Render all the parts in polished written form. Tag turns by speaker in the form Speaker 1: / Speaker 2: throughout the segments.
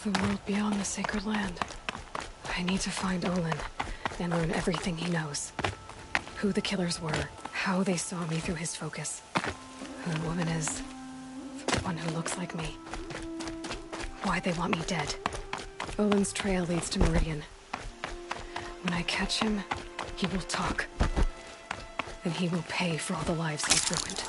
Speaker 1: The world beyond the sacred land. I need to find Olin and learn everything he knows. Who the killers were, how they saw me through his focus. Who the woman is. The one who looks like me. Why they want me dead. Olin's trail leads to Meridian. When I catch him, he will talk. And he will pay for all the lives he's ruined.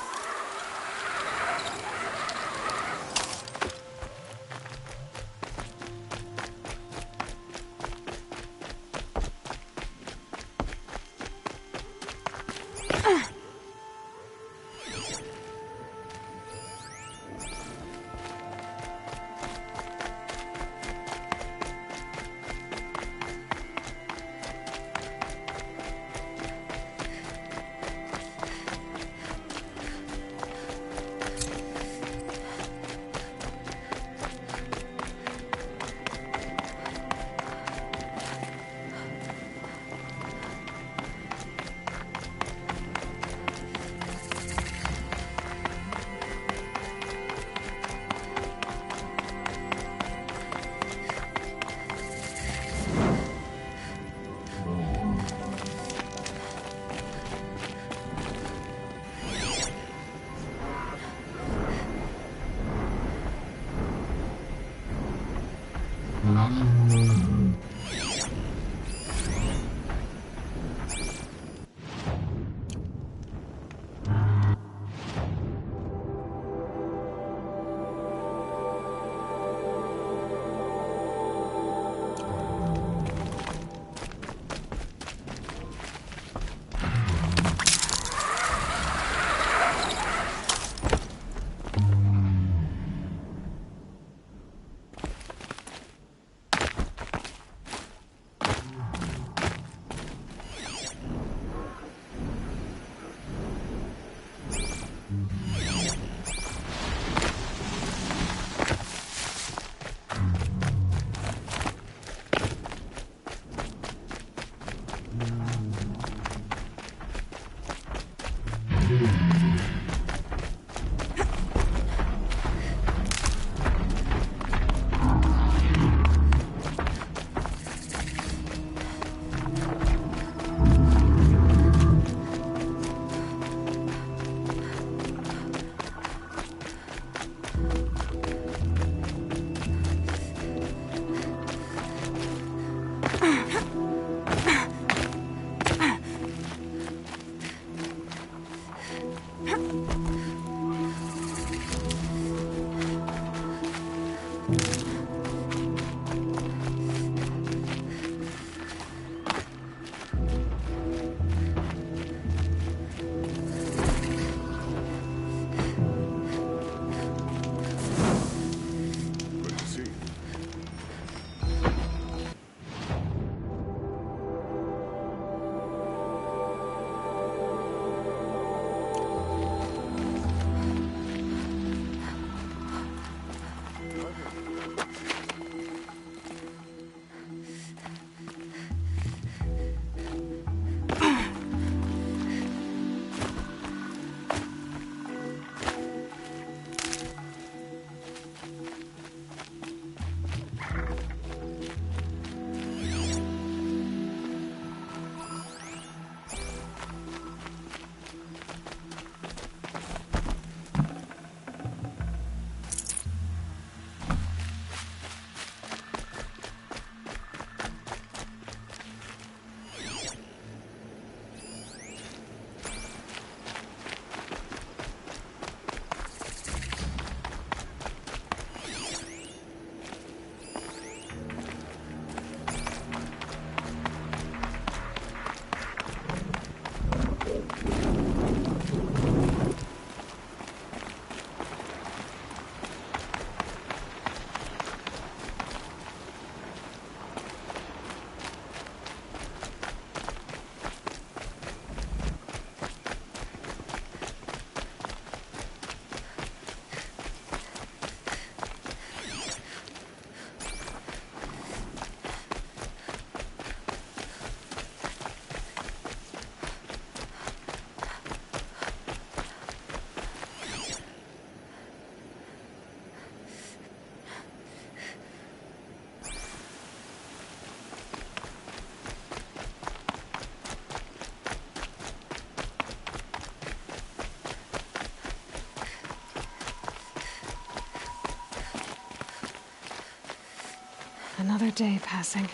Speaker 1: Another day passing.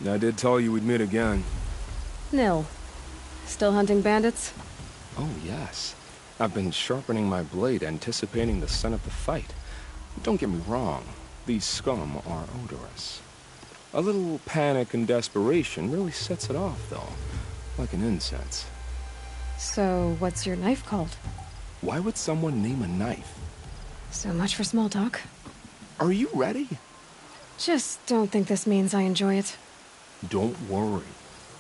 Speaker 2: I did tell you we'd meet again.
Speaker 1: Nil. Still hunting bandits?
Speaker 2: Oh, yes. I've been sharpening my blade, anticipating the scent of the fight. Don't get me wrong, these scum are odorous. A little panic and desperation really sets it off, though, like an incense.
Speaker 1: So, what's your knife called?
Speaker 2: Why would someone name a knife?
Speaker 1: So much for small talk.
Speaker 2: Are you ready?
Speaker 1: Just don't think this means I enjoy it.
Speaker 2: Don't worry.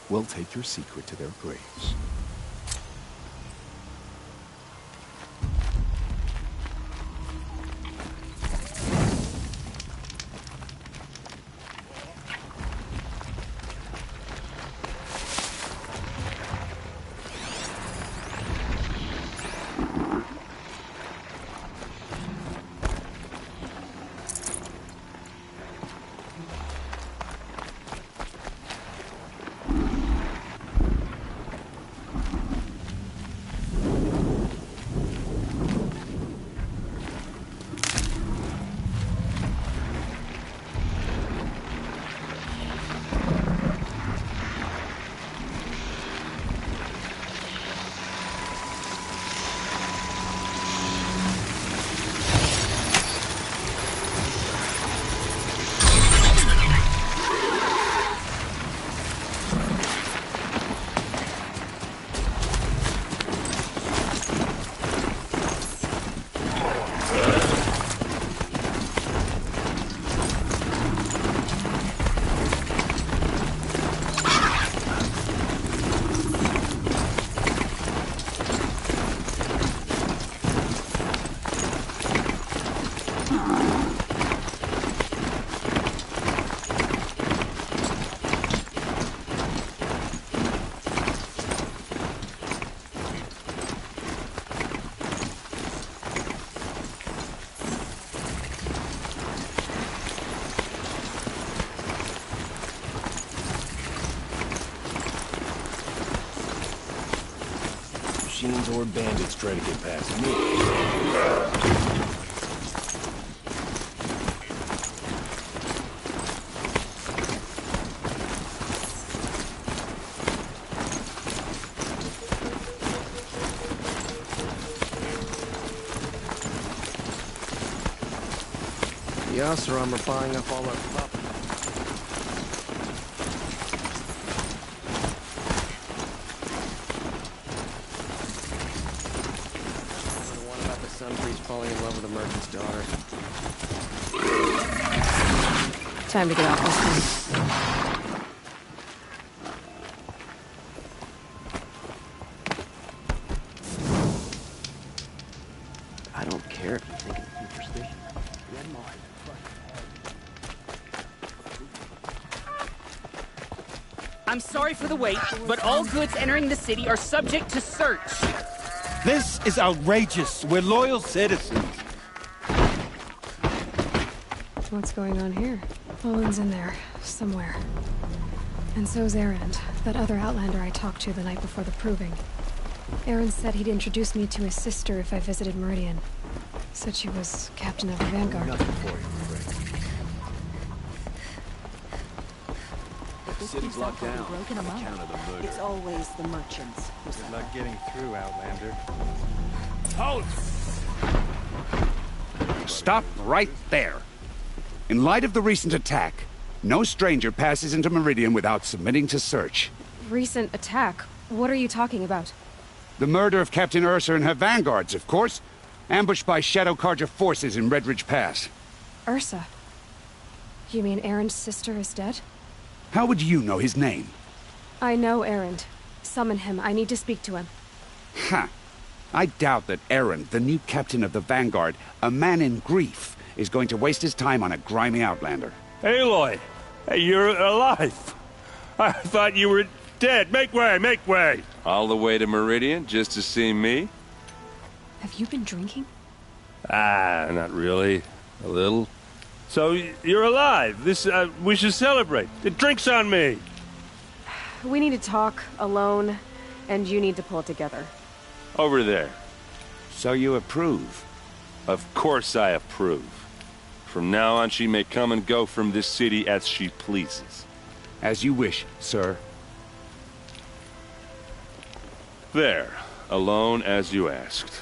Speaker 2: We'll take your secret to their graves. Machines or bandits try to get past me.
Speaker 3: The Oseram are buying up all our property. The one about the sun priest falling in love with a merchant's daughter.
Speaker 1: Time to get off this thing.
Speaker 3: I don't care if you think it's superstition. Red Mars.
Speaker 4: I'm sorry for the wait, but all goods entering the city are subject to search.
Speaker 5: This is outrageous. We're loyal citizens.
Speaker 1: What's going on here? Olin's in there, somewhere. And so's Erend, that other Outlander I talked to the night before the proving. Erend said he'd introduce me to his sister if I visited Meridian. Said she was captain of the Vanguard.
Speaker 2: Nothing for you, Frank.
Speaker 6: The
Speaker 2: city's locked down.
Speaker 6: Broken
Speaker 2: On
Speaker 6: among.
Speaker 2: account of the murder.
Speaker 6: It's always the merchants.
Speaker 5: Good luck getting through, Outlander.
Speaker 7: Stop right there. In light of the recent attack, no stranger passes into Meridian without submitting to search.
Speaker 1: Recent attack? What are you talking about?
Speaker 7: The murder of Captain Ursa and her vanguards, of course. Ambushed by Shadow Carja forces in Redridge Pass.
Speaker 1: Ursa? You mean Erend's sister is dead?
Speaker 7: How would you know his name?
Speaker 1: I know Erend. Summon him. I need to speak to him.
Speaker 7: Ha! I doubt that Erend, the new captain of the Vanguard, a man in grief, is going to waste his time on a grimy Outlander.
Speaker 5: Aloy! Hey, you're alive! I thought you were dead. Make way, make way!
Speaker 8: All the way to Meridian just to see me?
Speaker 1: Have you been drinking?
Speaker 5: Ah, not really. A little. So, you're alive. We should celebrate. The drink's on me.
Speaker 1: We need to talk, alone.
Speaker 6: And you need to pull it together.
Speaker 8: Over there.
Speaker 7: So you approve?
Speaker 8: Of course I approve. From now on, she may come and go from this city as she pleases.
Speaker 7: As you wish, sir.
Speaker 8: There. Alone as you asked.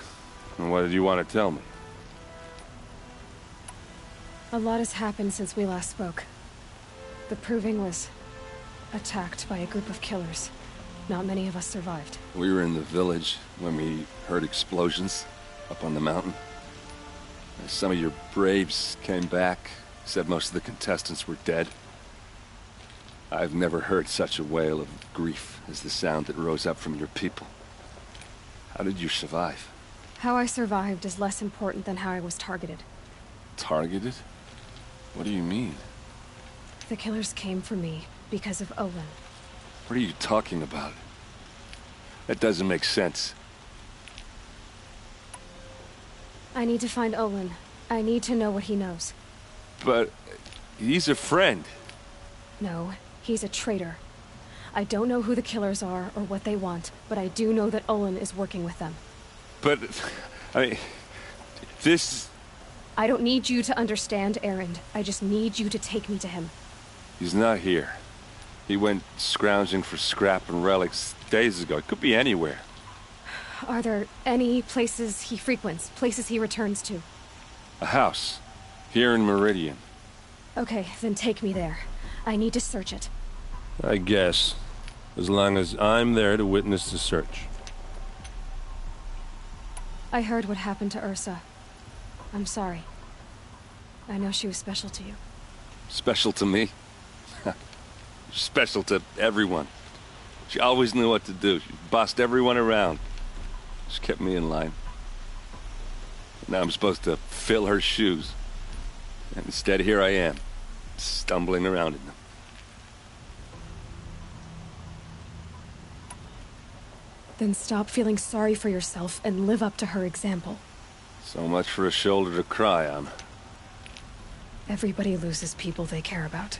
Speaker 8: And what did you want to tell me?
Speaker 1: A lot has happened since we last spoke. The Proving was attacked by a group of killers. Not many of us survived.
Speaker 8: We were in the village when we heard explosions up on the mountain. Some of your braves came back, said most of the contestants were dead. I've never heard such a wail of grief as the sound that rose up from your people. How did you survive?
Speaker 1: How I survived is less important than how I was targeted.
Speaker 8: Targeted? What do you mean?
Speaker 1: The killers came for me because of Olin.
Speaker 8: What are you talking about? That doesn't make sense.
Speaker 1: I need to find Olin. I need to know what he knows.
Speaker 8: But he's a friend.
Speaker 1: No, he's a traitor. I don't know who the killers are or what they want, but I do know that Olin is working with them.
Speaker 8: But, I mean, this...
Speaker 1: I don't need you to understand, Erend. I just need you to take me to him.
Speaker 8: He's not here. He went scrounging for scrap and relics days ago. It could be anywhere.
Speaker 1: Are there any places he frequents, places he returns to?
Speaker 8: A house. Here in Meridian.
Speaker 1: Okay, then take me there. I need to search it.
Speaker 5: I guess. As long as I'm there to witness the search.
Speaker 1: I heard what happened to Ursa. I'm sorry. I know she was special to you.
Speaker 8: Special to me? Special to everyone. She always knew what to do. She bossed everyone around. She kept me in line. Now I'm supposed to fill her shoes. And instead, here I am, stumbling around in them.
Speaker 1: Then stop feeling sorry for yourself and live up to her example.
Speaker 8: So much for a shoulder to cry on.
Speaker 1: Everybody loses people they care about.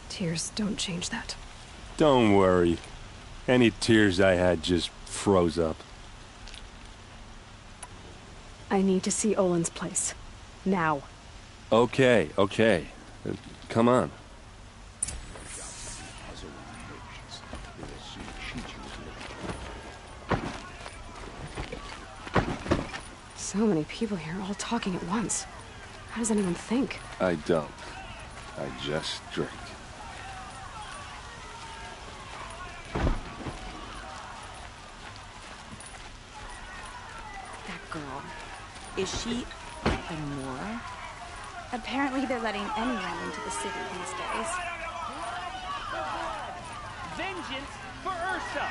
Speaker 1: Tears don't change that.
Speaker 5: Don't worry. Any tears I had just froze up.
Speaker 1: I need to see Olin's place. Now.
Speaker 8: Okay. Come on.
Speaker 1: So many people here, all talking at once. How does anyone think?
Speaker 8: I don't. I just drink.
Speaker 6: That girl. Is she a Nora?
Speaker 9: Apparently they're letting anyone into the city these days.
Speaker 4: Vengeance for Ursa!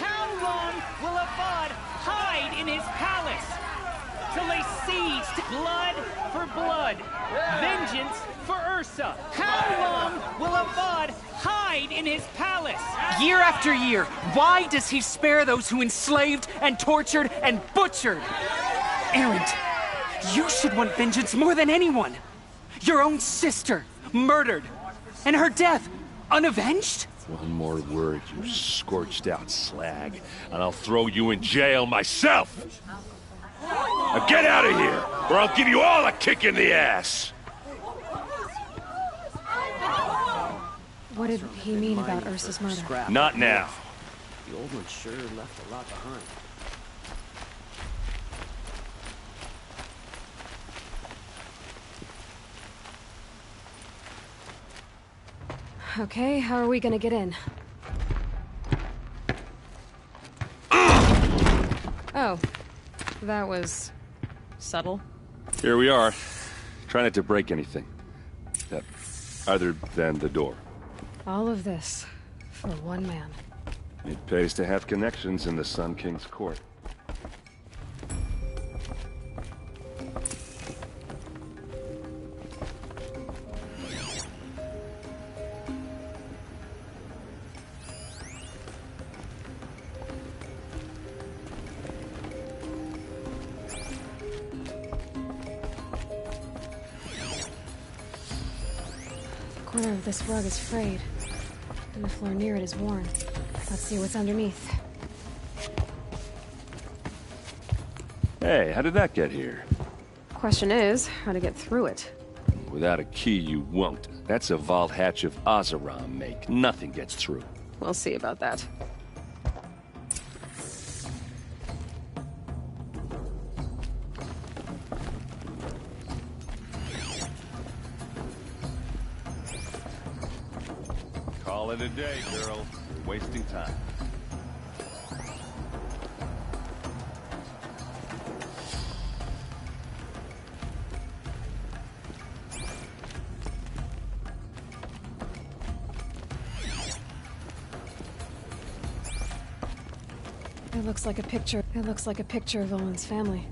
Speaker 4: How long will Avad hide in his palace? Till they siege blood for blood. Vengeance for Ursa. How long will Avad hide in his palace? Year after year, why does he spare those who enslaved and tortured and butchered? Erend, you should want vengeance more than anyone. Your own sister, murdered, and her death, unavenged?
Speaker 5: One more word, you scorched out slag, and I'll throw you in jail myself! Now get out of here, or I'll give you all a kick in the ass!
Speaker 1: What did he mean about Ursa's murder?
Speaker 5: Not now.
Speaker 3: The old one sure left a lot behind.
Speaker 1: Okay, how are we gonna get in? Oh, that was subtle.
Speaker 8: Here we are. Try not to break anything. Other than the door.
Speaker 1: All of this for one man.
Speaker 8: It pays to have connections in the Sun King's court.
Speaker 1: The corner of this rug is frayed, and the floor near it is worn. Let's see what's underneath.
Speaker 5: Hey, how did that get here?
Speaker 1: Question is, how to get through it.
Speaker 5: Without a key, you won't. That's a vault hatch of Oseram make. Nothing gets through.
Speaker 1: We'll see about that.
Speaker 5: Call it a day, girl. You're wasting time.
Speaker 1: It looks like a picture. It looks like a picture of Owen's family.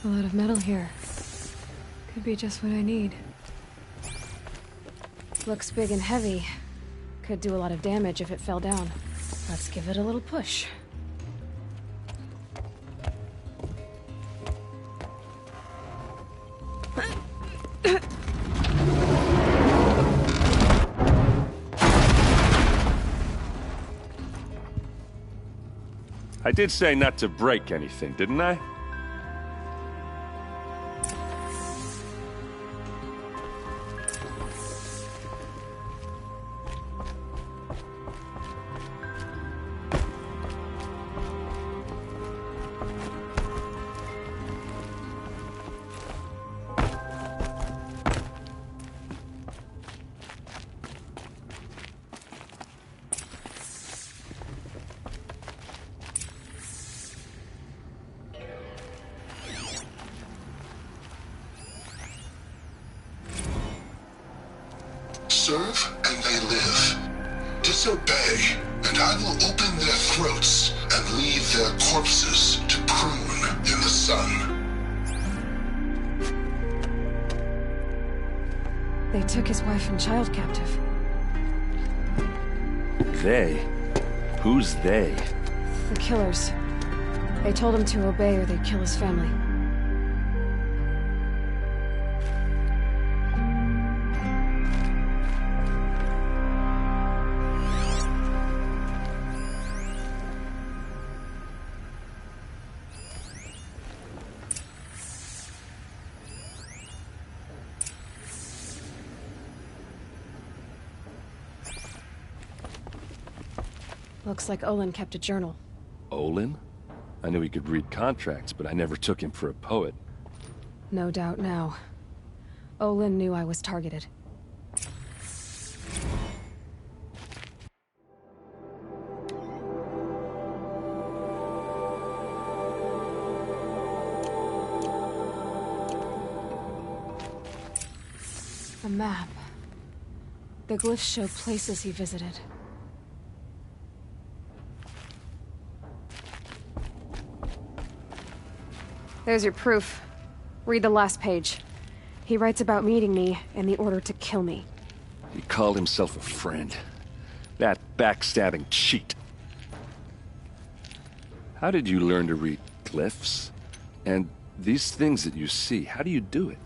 Speaker 1: A lot of metal here. Could be just what I need. Looks big and heavy. Could do a lot of damage if it fell down. Let's give it a little push.
Speaker 5: I did say not to break anything, didn't I?
Speaker 10: Serve and they live. Disobey, and I will open their throats and leave their corpses to prune in the sun.
Speaker 1: They took his wife and child captive.
Speaker 5: They? Who's they?
Speaker 1: The killers. They told him to obey or they'd kill his family. Looks like Olin kept a journal.
Speaker 5: Olin? I knew he could read contracts, but I never took him for a poet.
Speaker 1: No doubt now. Olin knew I was targeted. A map. The glyphs show places he visited. There's your proof. Read the last page. He writes about meeting me in the order to kill me.
Speaker 5: He called himself a friend. That backstabbing cheat. How did you learn to read glyphs? And these things that you see, how do you do it?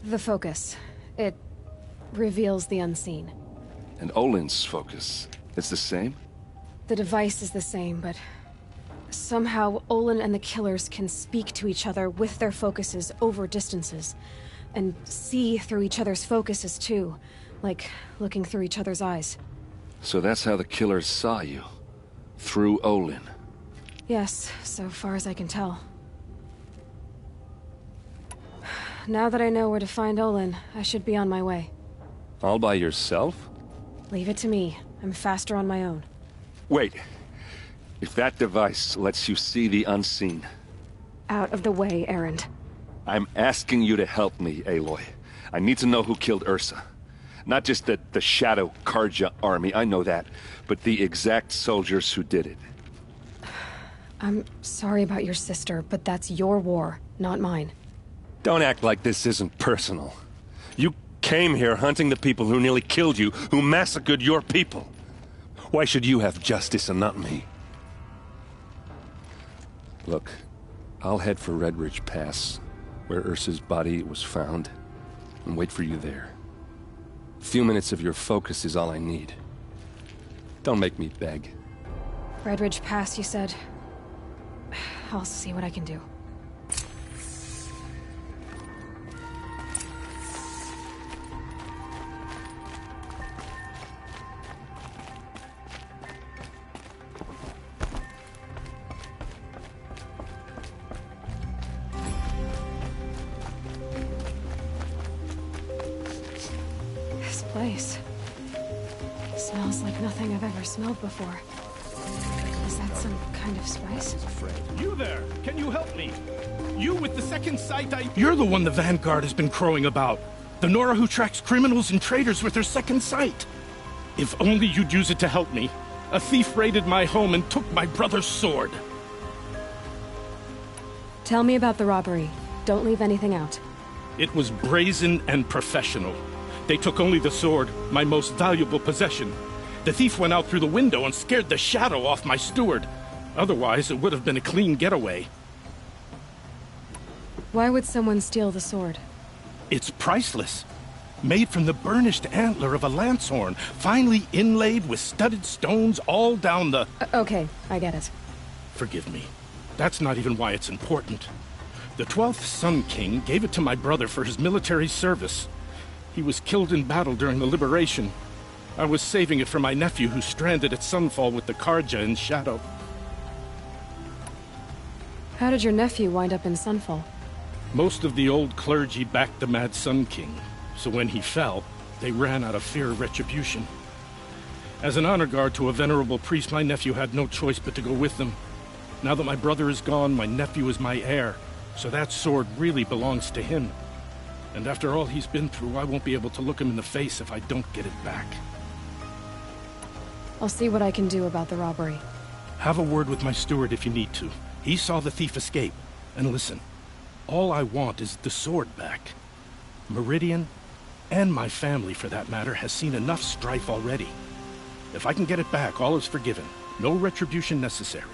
Speaker 1: The focus. It reveals the unseen.
Speaker 5: And Olin's focus, it's the same?
Speaker 1: The device is the same, but somehow Olin and the killers can speak to each other with their focuses over distances, and see through each other's focuses too, like looking through each other's eyes.
Speaker 5: So that's how the killers saw you? Through Olin?
Speaker 1: Yes, so far as I can tell. Now that I know where to find Olin, I should be on my way.
Speaker 5: All by yourself?
Speaker 1: Leave it to me. I'm faster on my own.
Speaker 5: Wait. If that device lets you see the unseen...
Speaker 1: Out of the way, Erend.
Speaker 5: I'm asking you to help me, Aloy. I need to know who killed Ursa. Not just the Shadow Karja army, I know that, but the exact soldiers who did it.
Speaker 1: I'm sorry about your sister, but that's your war, not mine.
Speaker 5: Don't act like this isn't personal. You came here hunting the people who nearly killed you, who massacred your people. Why should you have justice and not me? Look, I'll head for Red Ridge Pass, where Ursa's body was found, and wait for you there. A few minutes of your focus is all I need. Don't make me beg.
Speaker 1: Red Ridge Pass, you said? I'll see what I can do. This place smells like nothing I've ever smelled before. Is that some kind of spice?
Speaker 11: You there! Can you help me? You with the second sight You're the one the Vanguard has been crowing about. The Nora who tracks criminals and traitors with her second sight. If only you'd use it to help me. A thief raided my home and took my brother's sword.
Speaker 1: Tell me about the robbery. Don't leave anything out.
Speaker 11: It was brazen and professional. They took only the sword, my most valuable possession. The thief went out through the window and scared the shadow off my steward. Otherwise, it would have been a clean getaway.
Speaker 1: Why would someone steal the sword?
Speaker 11: It's priceless. Made from the burnished antler of a lancehorn, finely inlaid with studded stones all down the...
Speaker 1: Okay, I get it.
Speaker 11: Forgive me. That's not even why it's important. The 12th Sun King gave it to my brother for his military service. He was killed in battle during the liberation. I was saving it for my nephew who's stranded at Sunfall with the Karja in Shadow.
Speaker 1: How did your nephew wind up in Sunfall?
Speaker 11: Most of the old clergy backed the Mad Sun King, so when he fell, they ran out of fear of retribution. As an honor guard to a venerable priest, my nephew had no choice but to go with them. Now that my brother is gone, my nephew is my heir, so that sword really belongs to him. And after all he's been through, I won't be able to look him in the face if I don't get it back.
Speaker 1: I'll see what I can do about the robbery.
Speaker 11: Have a word with my steward if you need to. He saw the thief escape. And listen, all I want is the sword back. Meridian, and my family for that matter, has seen enough strife already. If I can get it back, all is forgiven. No retribution necessary.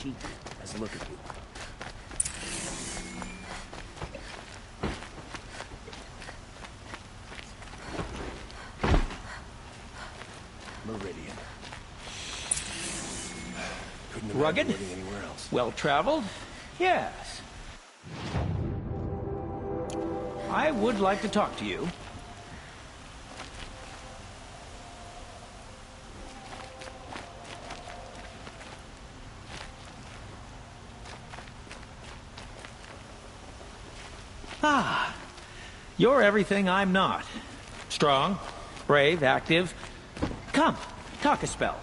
Speaker 12: cheap as look at you. Meridian. Couldn't have
Speaker 13: Rugged?
Speaker 12: been anywhere else.
Speaker 13: Well-traveled? Yes. I would like to talk to you. Ah, you're everything I'm not. Strong, brave, active. Come, talk a spell.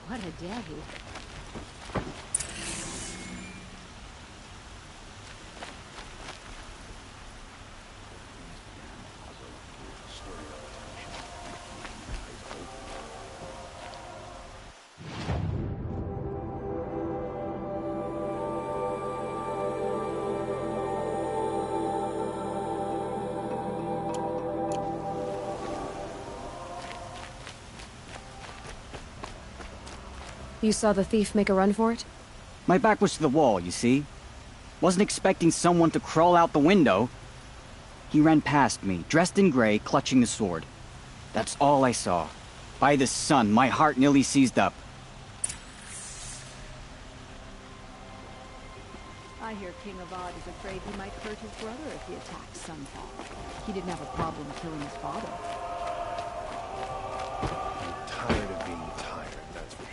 Speaker 6: What a day.
Speaker 1: You saw the thief make a run for it?
Speaker 14: My back was to the wall, you see. Wasn't expecting someone to crawl out the window. He ran past me, dressed in gray, clutching the sword. That's all I saw. By the sun, my heart nearly seized up.
Speaker 6: I hear King Avad is afraid he might hurt his brother if he attacks Sunfall. He didn't have a problem killing his father.
Speaker 12: I'm tired of being tired, that's for sure.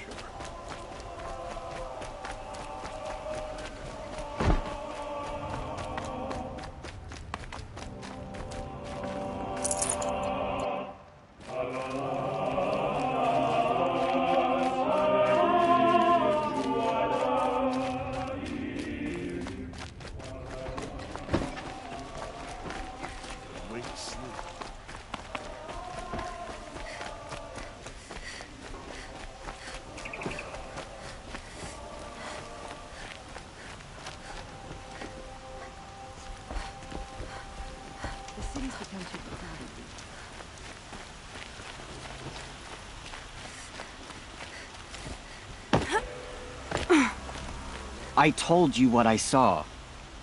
Speaker 14: I told you what I saw.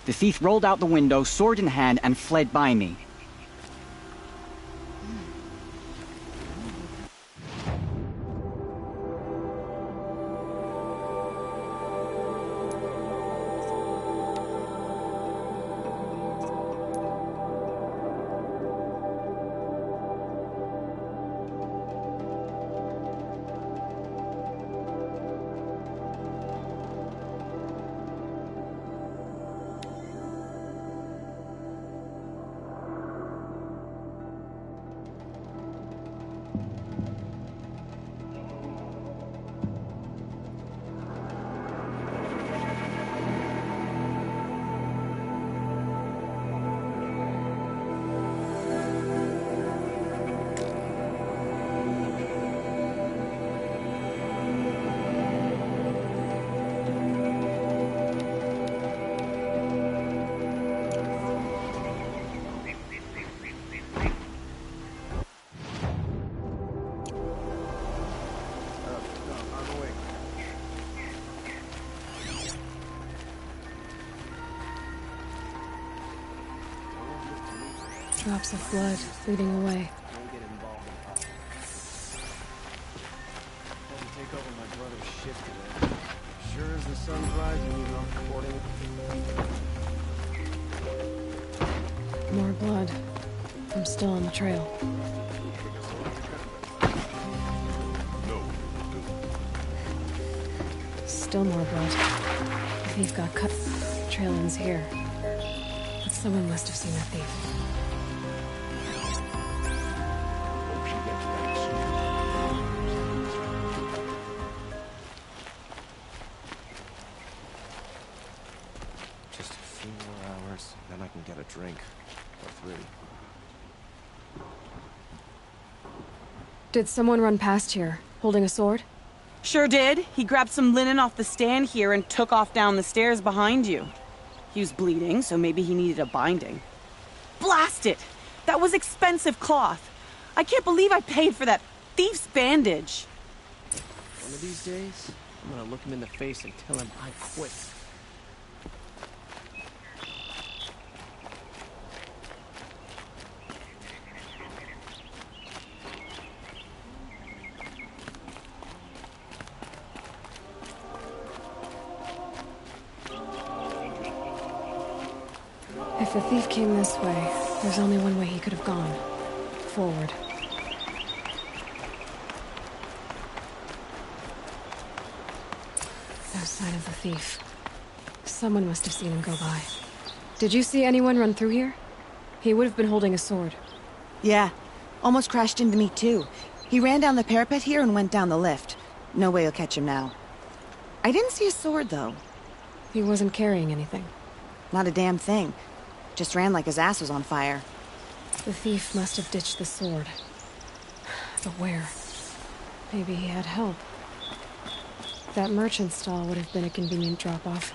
Speaker 14: The thief rolled out the window, sword in hand, and fled by me.
Speaker 1: Drops of blood leading away.
Speaker 3: Take over my brother's shift today. Sure as the sun's rising, he's off reporting.
Speaker 1: More blood. I'm still on the trail. Still more blood. The thief got cut. Trail ends here. But someone must have seen the thief.
Speaker 3: Just a few more hours, then I can get a drink. Or 3.
Speaker 1: Did someone run past here, holding a sword?
Speaker 6: Sure did. He grabbed some linen off the stand here and took off down the stairs behind you. He was bleeding, so maybe he needed a binding. Blast it! That was expensive cloth. I can't believe I paid for that thief's bandage.
Speaker 3: One of these days, I'm gonna look him in the face and tell him I quit.
Speaker 1: If the thief came this way, there's only one way he could have gone. Forward. No sign of the thief. Someone must have seen him go by. Did you see anyone run through here? He would have been holding a sword.
Speaker 15: Yeah. Almost crashed into me, too. He ran down the parapet here and went down the lift. No way you'll catch him now. I didn't see a sword, though.
Speaker 1: He wasn't carrying anything.
Speaker 15: Not a damn thing. Just ran like his ass was on fire.
Speaker 1: The thief must have ditched the sword. But where? Maybe he had help. That merchant stall would have been a convenient drop-off.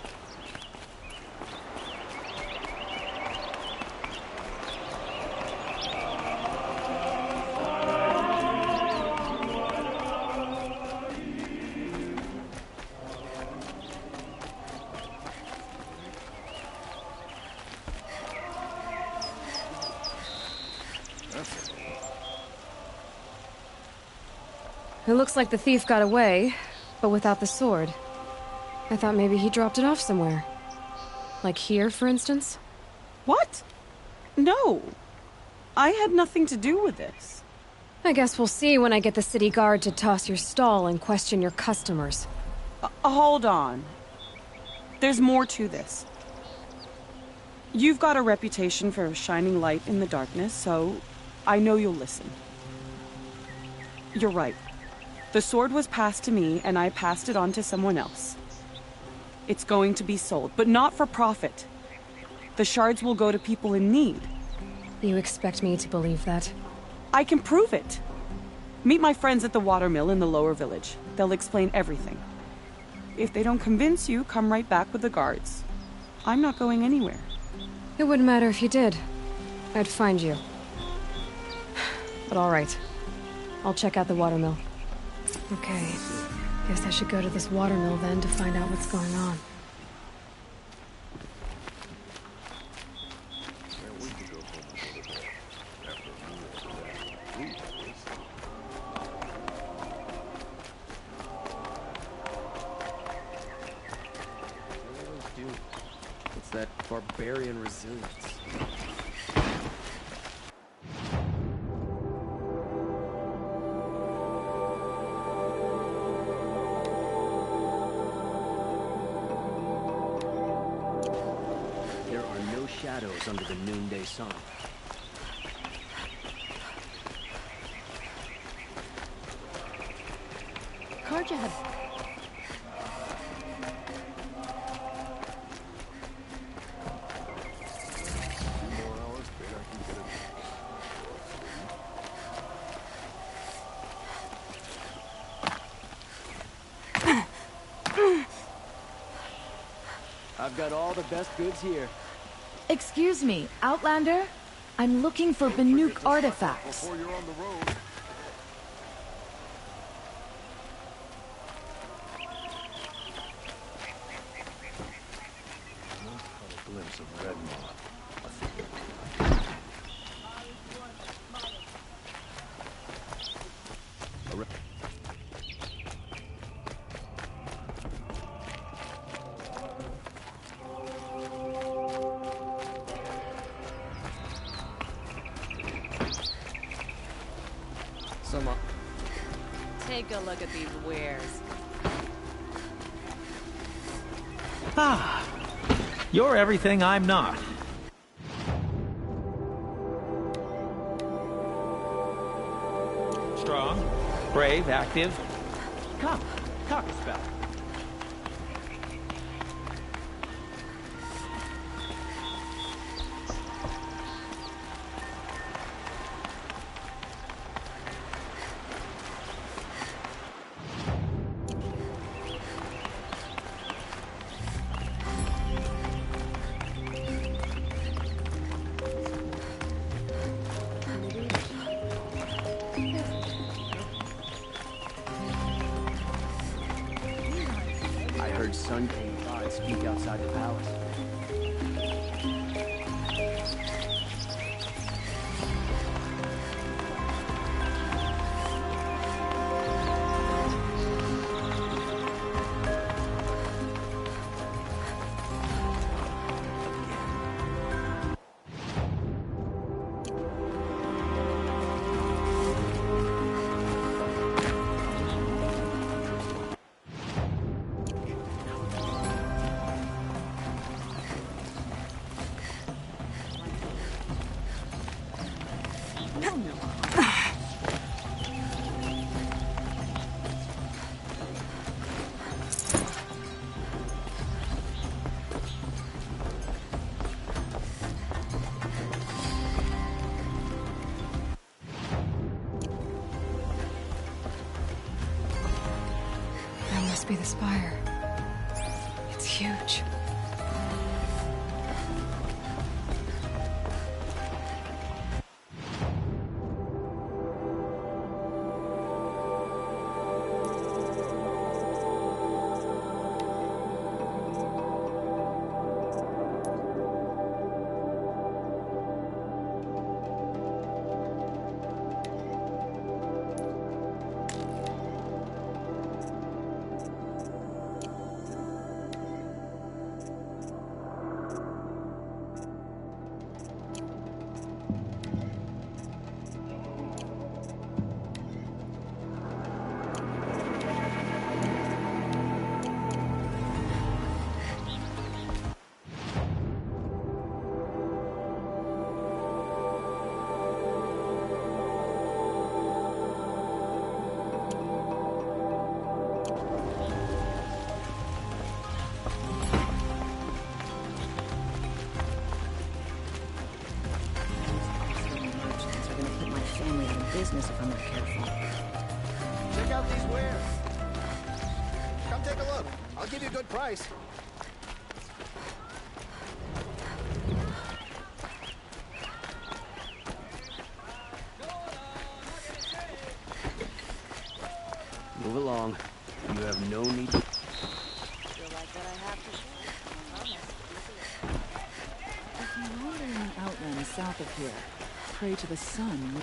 Speaker 1: It looks like the thief got away, but without the sword. I thought maybe he dropped it off somewhere. Like here, for instance?
Speaker 6: What? No. I had nothing to do with this.
Speaker 1: I guess we'll see when I get the city guard to toss your stall and question your customers.
Speaker 6: Hold on. There's more to this. You've got a reputation for shining light in the darkness, so I know you'll listen. You're right. The sword was passed to me, and I passed it on to someone else. It's going to be sold, but not for profit. The shards will go to people in need.
Speaker 1: You expect me to believe that?
Speaker 6: I can prove it. Meet my friends at the watermill in the lower village. They'll explain everything. If they don't convince you, come right back with the guards. I'm not going anywhere.
Speaker 1: It wouldn't matter if you did. I'd find you. But all right. I'll check out the watermill. Okay. Guess I should go to this watermill then to find out what's going on.
Speaker 3: It's that barbarian resilience. Shadows under the noonday sun.
Speaker 9: Carja had...
Speaker 3: I've got all the best goods here.
Speaker 16: Excuse me, Outlander? I'm looking for Banuk artifacts.
Speaker 12: Before you're on the road. A glimpse of Red Maw.
Speaker 17: Take a look at these wares.
Speaker 13: Ah, you're everything I'm not. Strong, brave, active. Come, talk a spell.
Speaker 3: heard Sun King God speak outside the palace.
Speaker 1: That must be the spire. It's huge.
Speaker 18: Business if I'm not careful.
Speaker 3: Check out these wares. Come take a look. I'll give you a good price. Move along. You have no need to...
Speaker 18: If you wander in the outlands south of here, pray to the sun.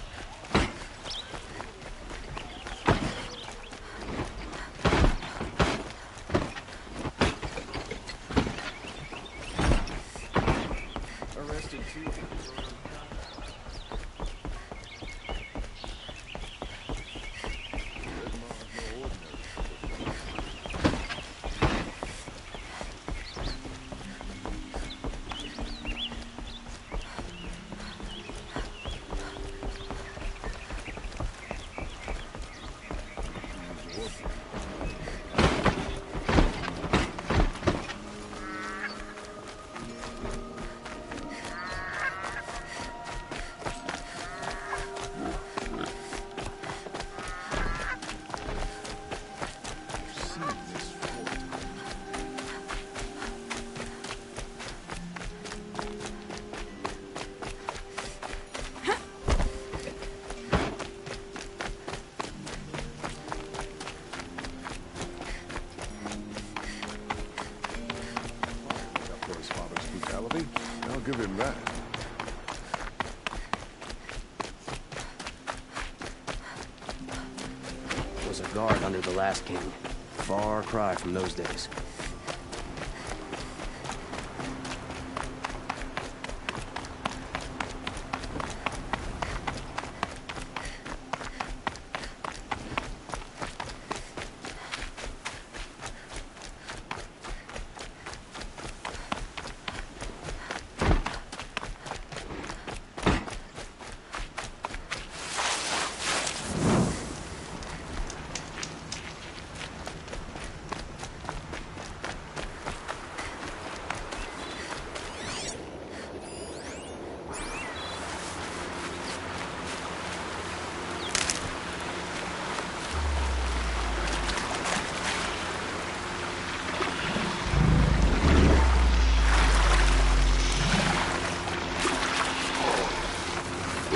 Speaker 12: I'll give him that.
Speaker 3: Was a guard under the last king. Far cry from those days.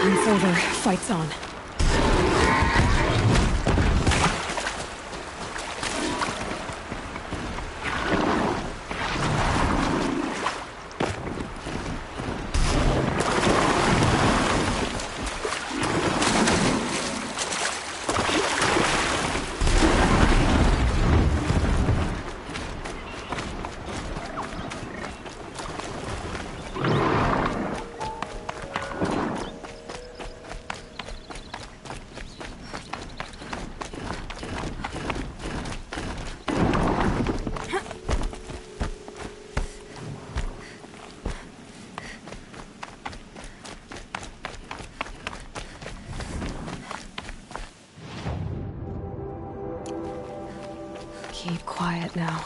Speaker 1: It's over. Fight's on. Keep quiet now.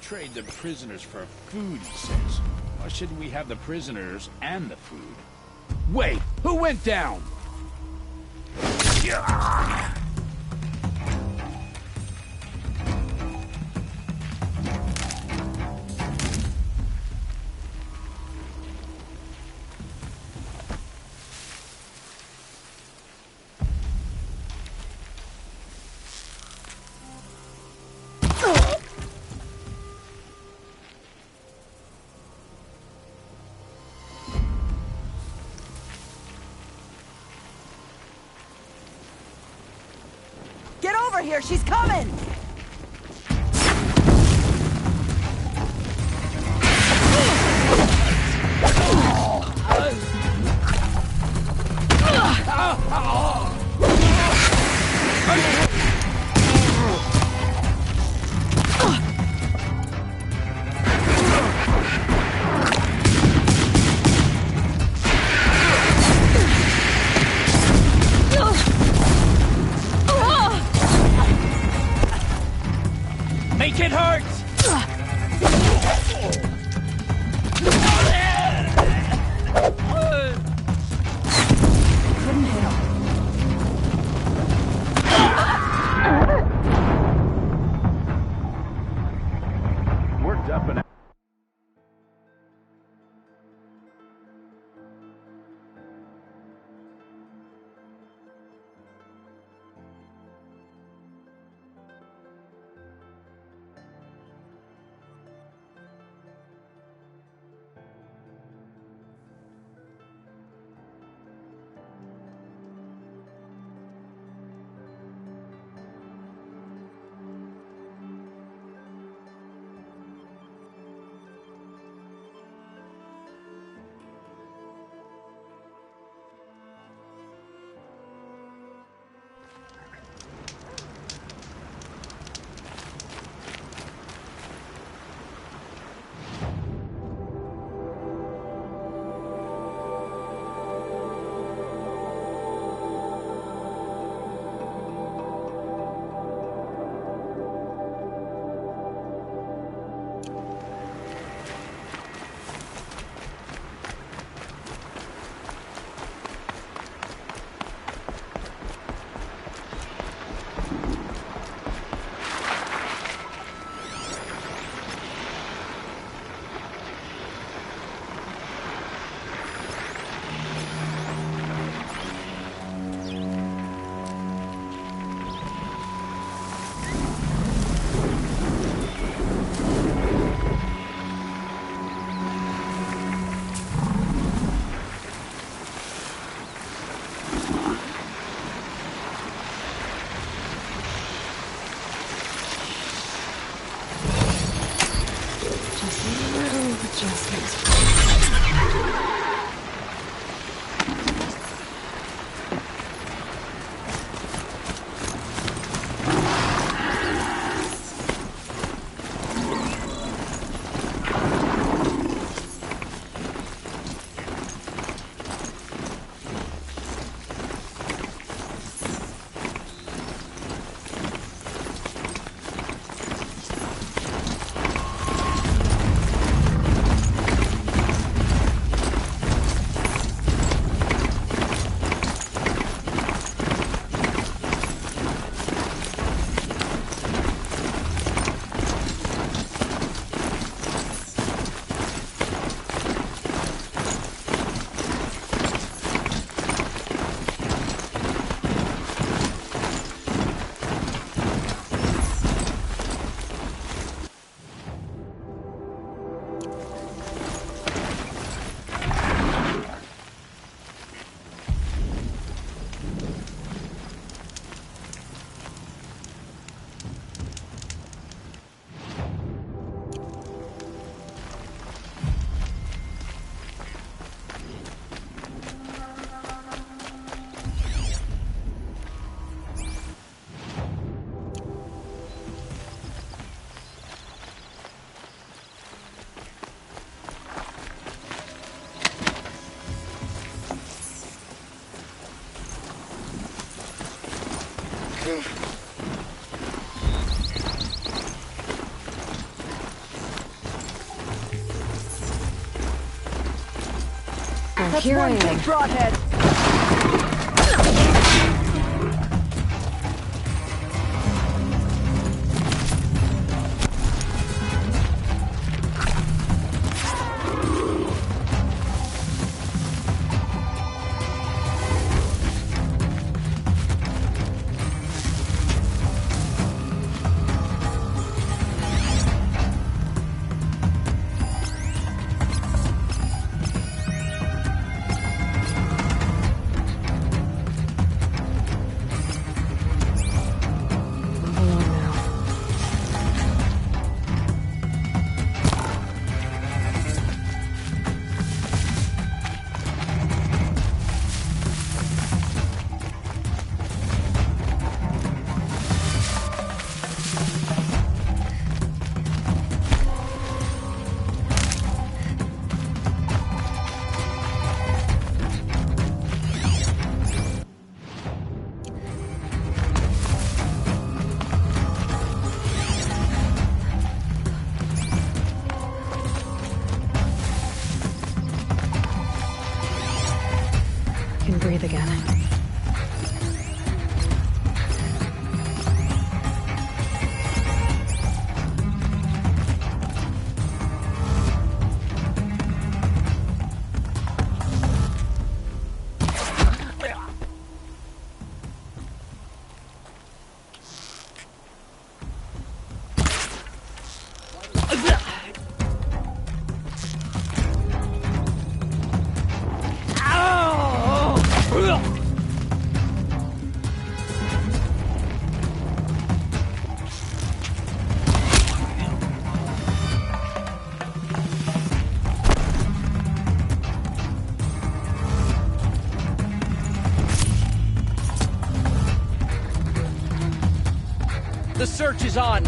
Speaker 19: Trade the prisoners for food, he says. Why shouldn't we have the prisoners and the food?
Speaker 7: Wait, who went down?
Speaker 15: Get over here, she's coming!
Speaker 4: Make it hurt!
Speaker 15: Couldn't hit him.
Speaker 1: That's here I am.
Speaker 6: Big broadhead.
Speaker 1: Breathe again.
Speaker 4: The search is on.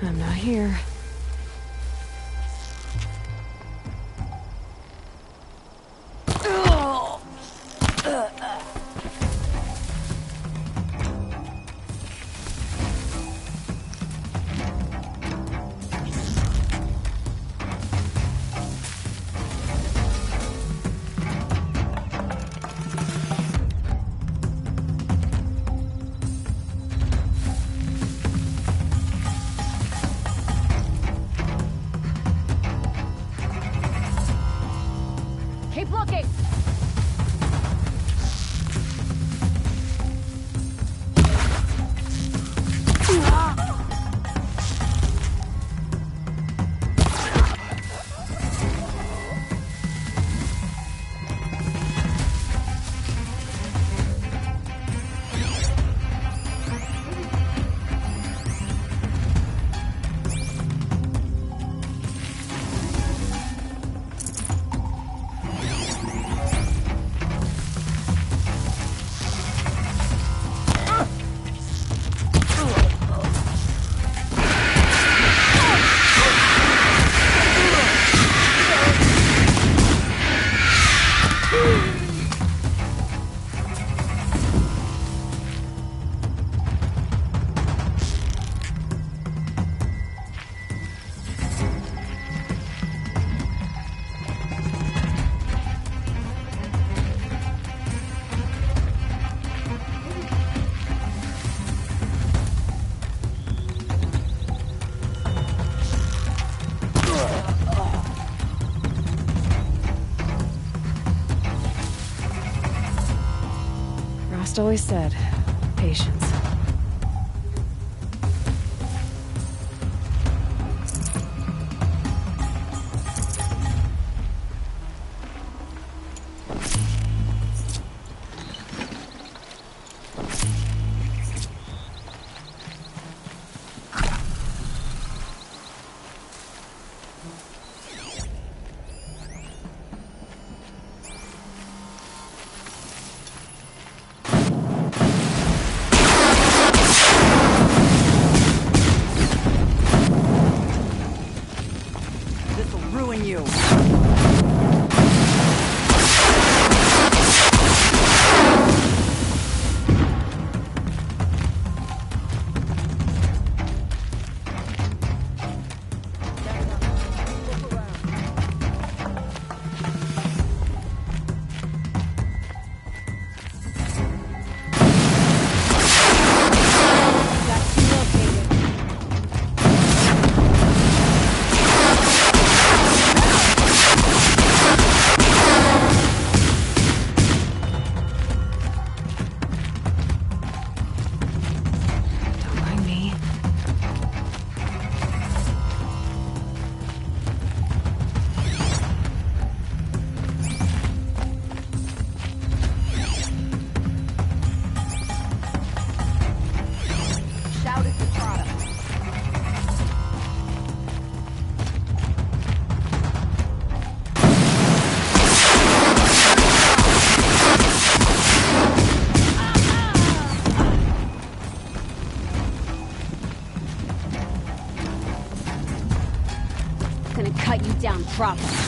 Speaker 1: I'm not here.
Speaker 16: Keep looking!
Speaker 1: just always said, patience.
Speaker 20: Cut you down properly.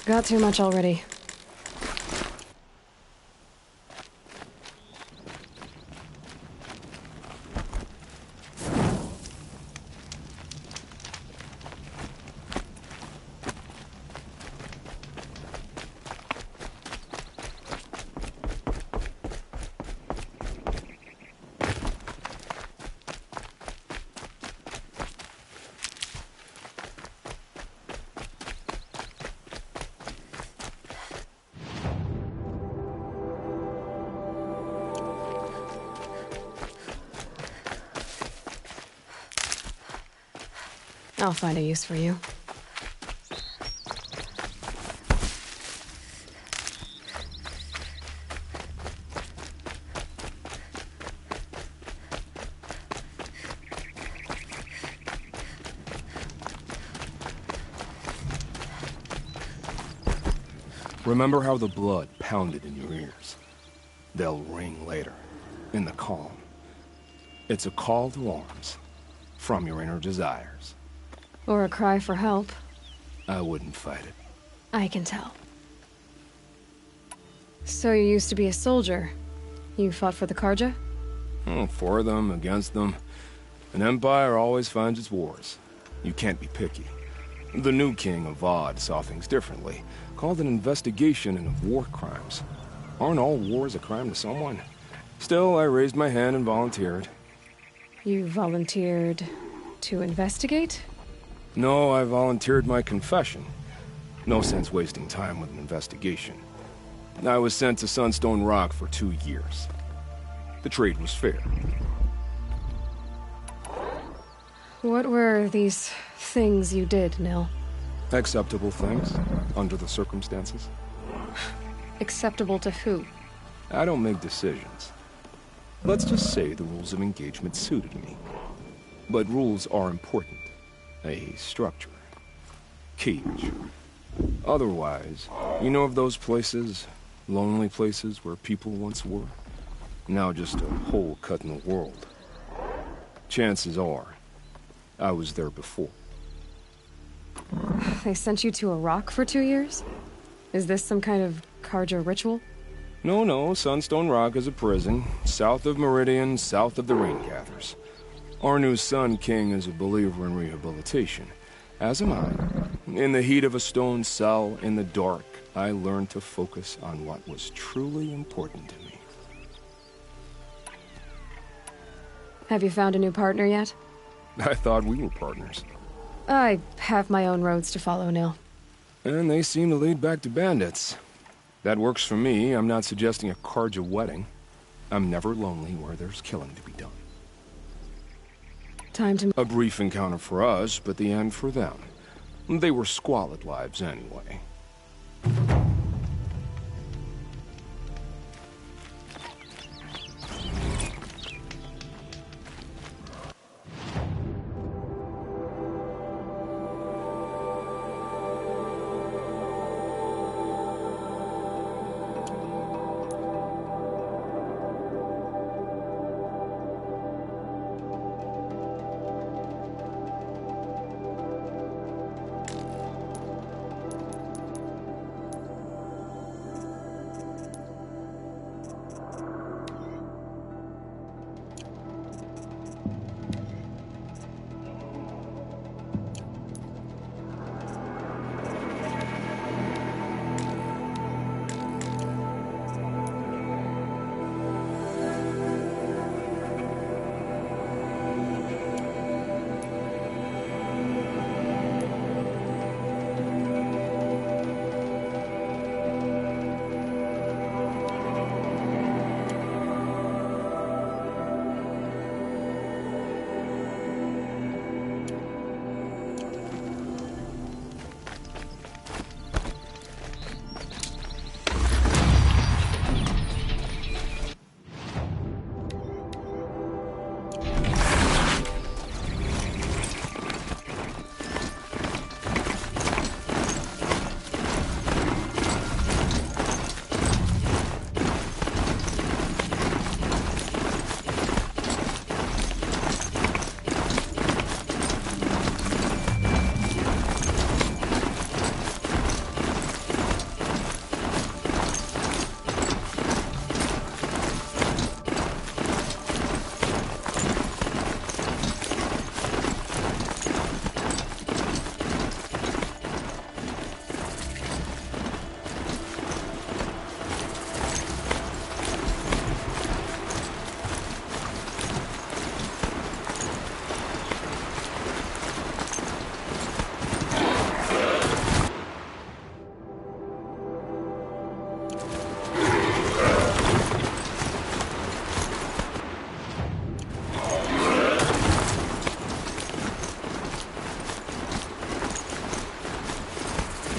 Speaker 1: Got too much already. I'll find a use for you.
Speaker 2: Remember how the blood pounded in your ears? They'll ring later, in the calm. It's a call to arms, from your inner desires.
Speaker 1: Or a cry for help.
Speaker 2: I wouldn't fight it.
Speaker 1: I can tell. So you used to be a soldier. You fought for the Karja?
Speaker 2: Oh, for them, against them. An empire always finds its wars. You can't be picky. The new king of Vod saw things differently. Called an investigation into war crimes. Aren't all wars a crime to someone? Still, I raised my hand and volunteered.
Speaker 1: You volunteered to investigate?
Speaker 2: No, I volunteered my confession. No sense wasting time with an investigation. I was sent to Sunstone Rock for 2 years. The trade was fair.
Speaker 1: What were these things you did, Nil?
Speaker 2: Acceptable things, under the circumstances.
Speaker 1: Acceptable to who?
Speaker 2: I don't make decisions. Let's just say the rules of engagement suited me. But rules are important. A structure. Cage. Otherwise, you know of those places, lonely places where people once were? Now just a hole cut in the world. Chances are, I was there before.
Speaker 1: They sent you to a rock for 2 years? Is this some kind of Karja ritual?
Speaker 2: No, Sunstone Rock is a prison, south of Meridian, south of the Raingathers. Our new Sun King is a believer in rehabilitation, as am I. In the heat of a stone cell, in the dark, I learned to focus on what was truly important to me.
Speaker 1: Have you found a new partner yet?
Speaker 2: I thought we were partners.
Speaker 1: I have my own roads to follow, Nil.
Speaker 2: And they seem to lead back to bandits. That works for me. I'm not suggesting a Karja wedding. I'm never lonely where there's killing to be done.
Speaker 1: Time to...
Speaker 2: A brief encounter for us, but the end for them. They were squalid lives anyway.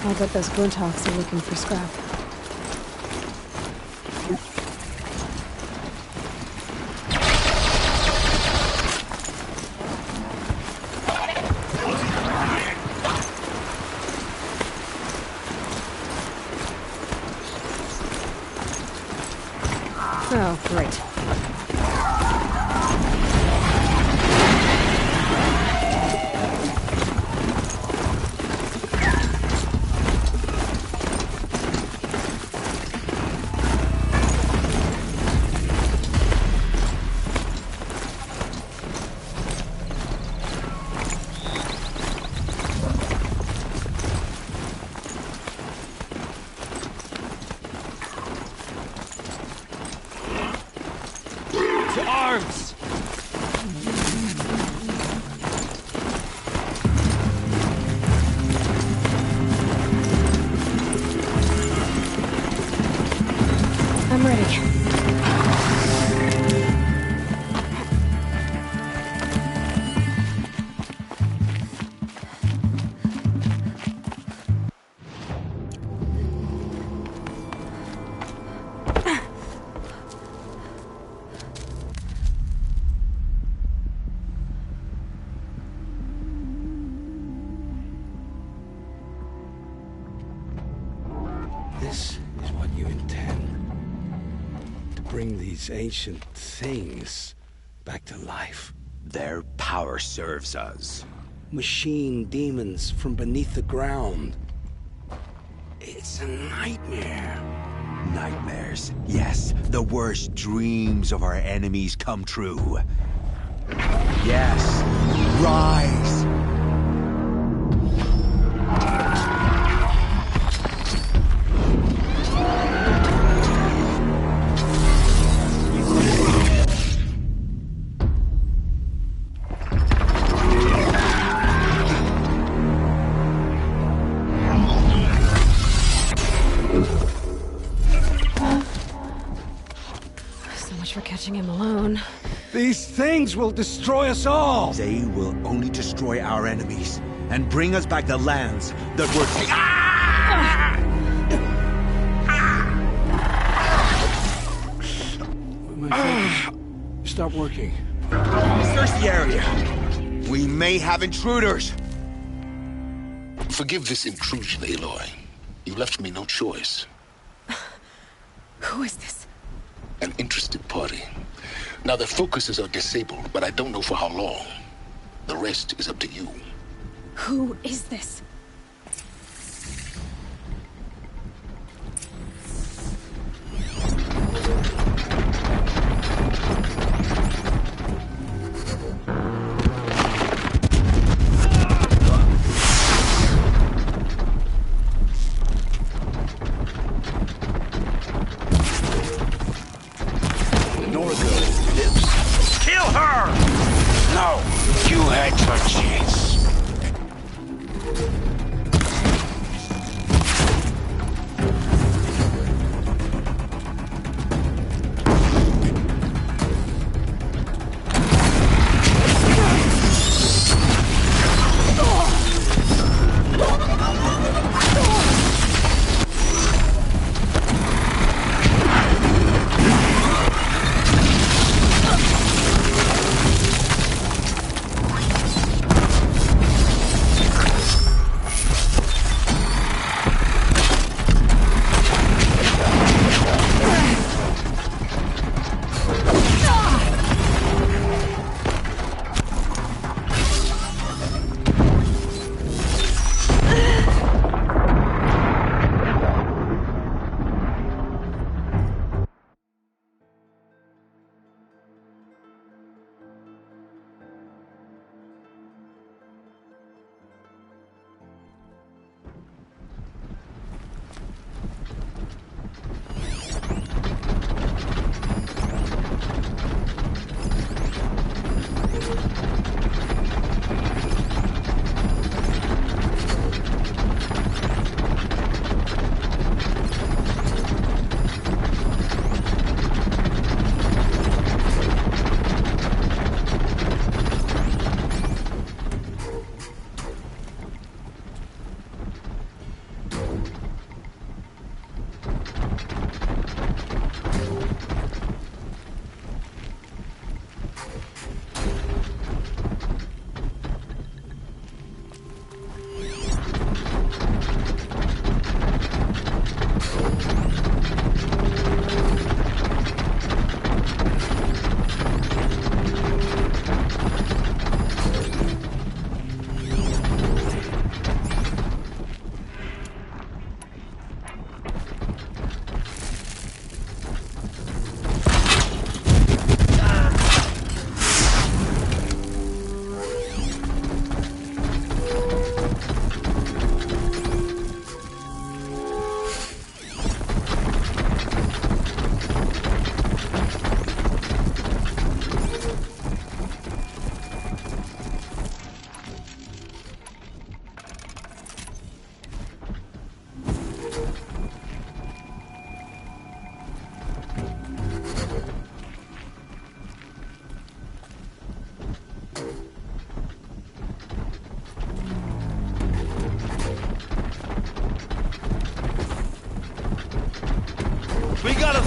Speaker 1: I'll bet those Grunthawks are looking for scrap. after it.
Speaker 13: Arms!
Speaker 1: I'm ready.
Speaker 7: This is what you intend. To bring these ancient things back to life.
Speaker 21: Their power serves us.
Speaker 7: Machine demons from beneath the ground. It's a nightmare.
Speaker 21: Nightmares. Yes, the worst dreams of our enemies come true. Yes, rise!
Speaker 1: For catching him alone.
Speaker 7: These things will destroy us all!
Speaker 21: They will only destroy our enemies and bring us back the lands that were
Speaker 7: My focus stopped working.
Speaker 21: Search the area. We may have intruders.
Speaker 10: Forgive this intrusion, Aloy. You left me no choice.
Speaker 1: Who is this?
Speaker 10: An interested party. Now their focuses are disabled, but I don't know for how long. The rest is up to you.
Speaker 1: Who is this?
Speaker 21: Kill her! No, you had your chance.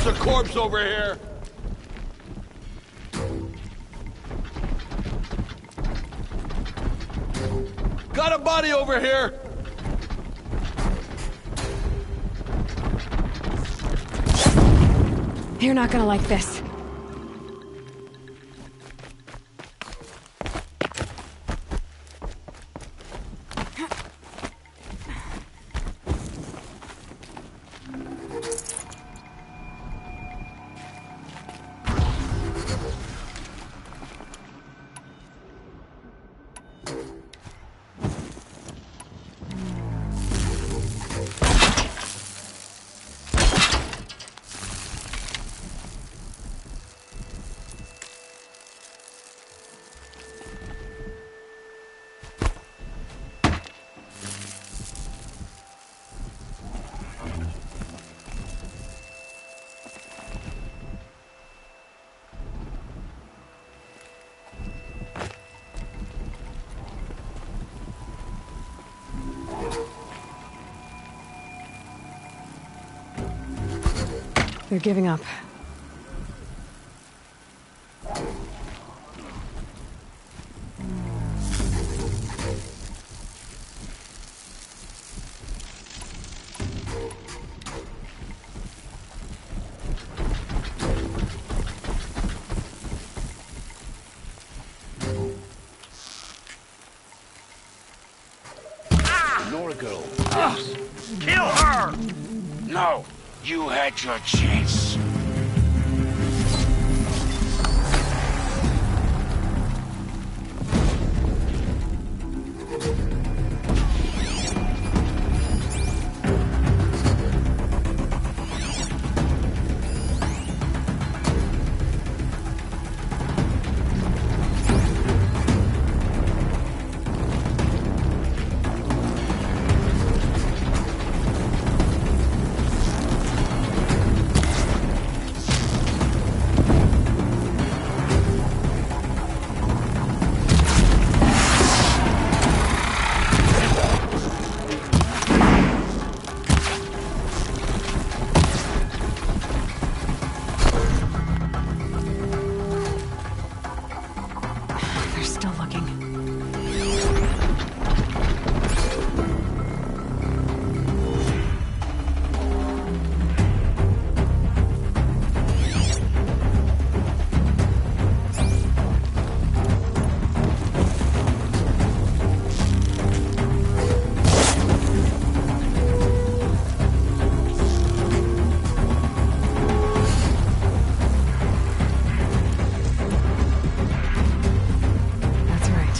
Speaker 8: a corpse over here! Got a body over here!
Speaker 1: You're not gonna like this. They're giving up.
Speaker 19: Nora girl. Kill her! No, you had your chance. That's right.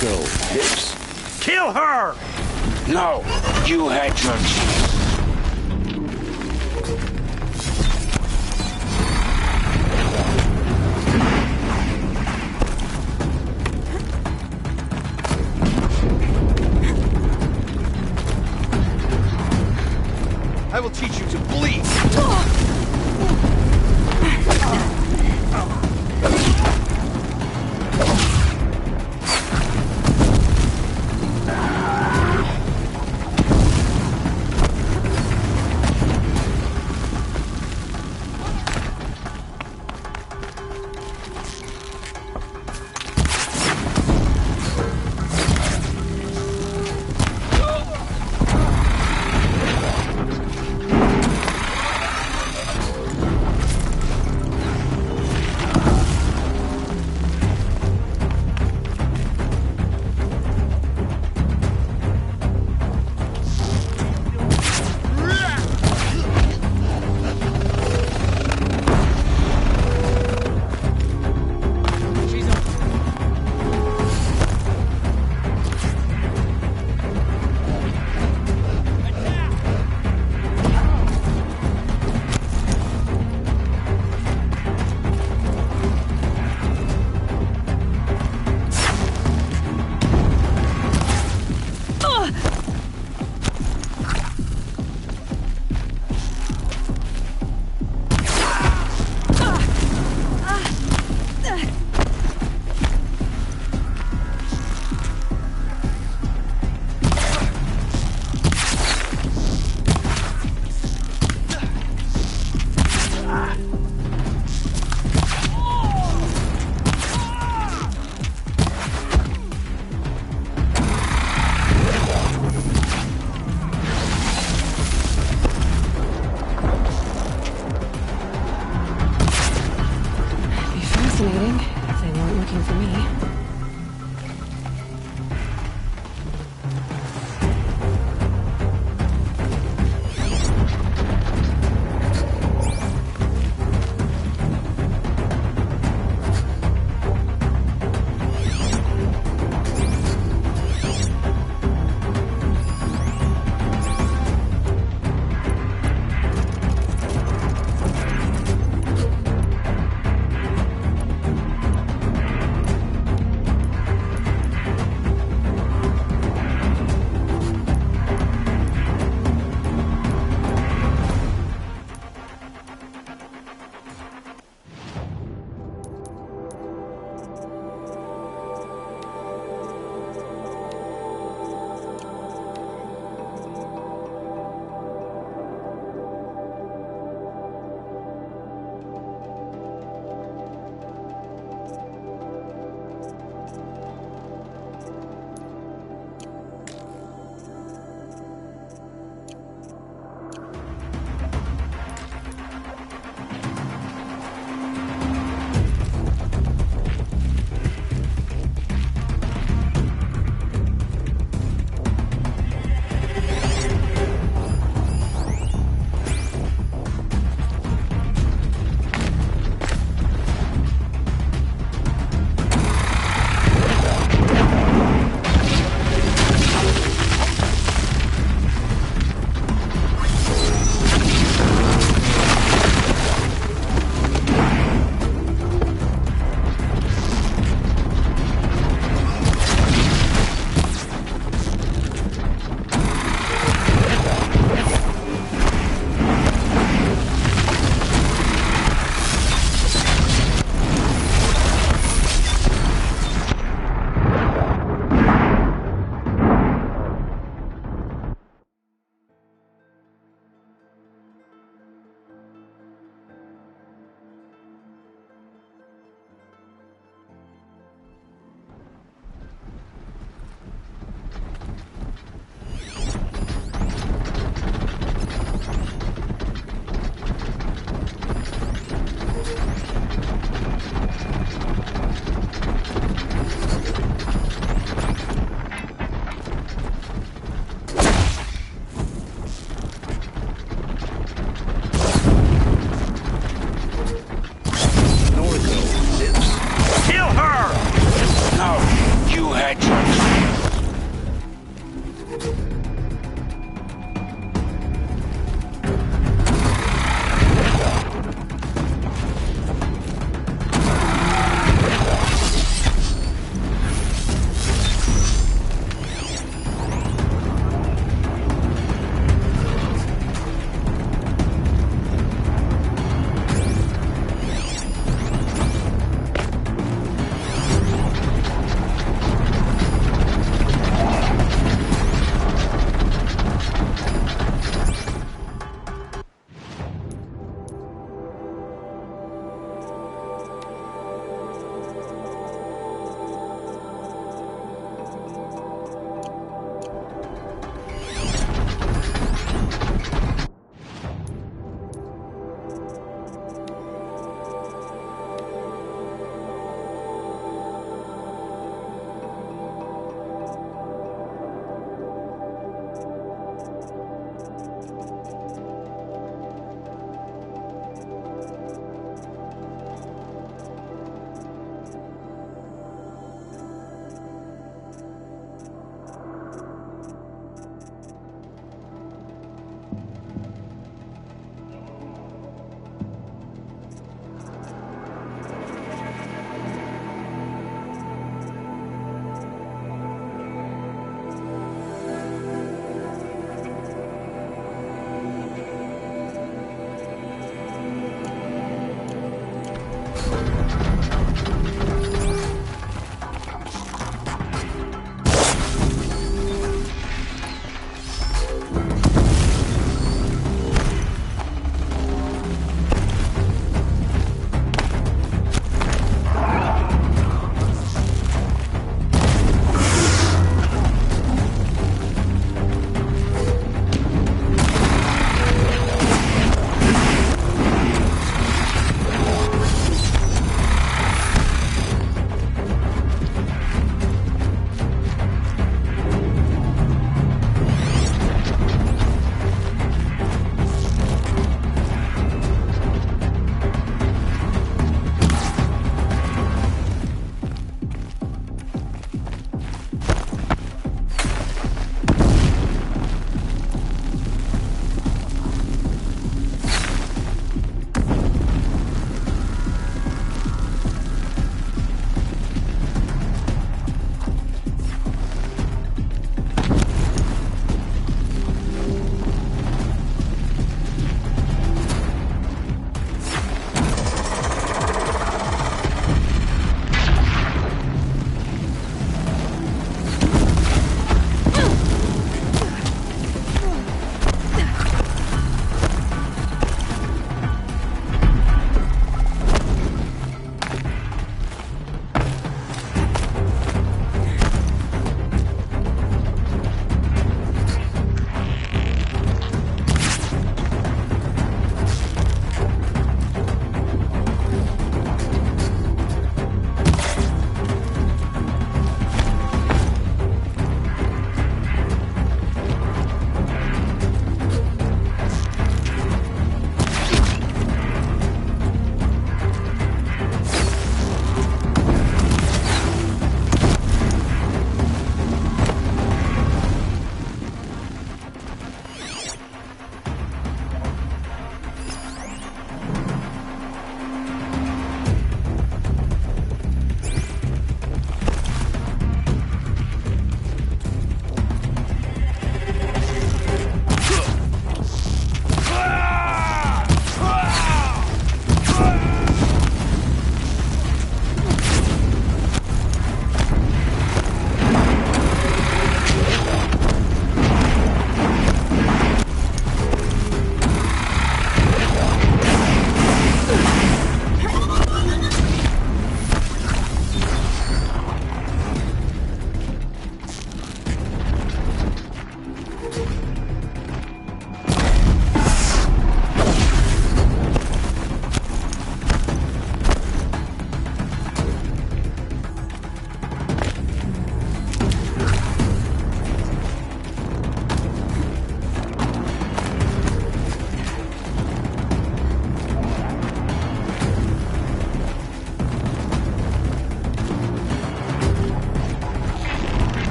Speaker 21: go, Hips.
Speaker 13: Kill her!
Speaker 21: No, you had your chance.
Speaker 3: I will teach you to bleed!
Speaker 1: Fascinating, if they weren't looking for me.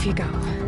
Speaker 1: Off you go.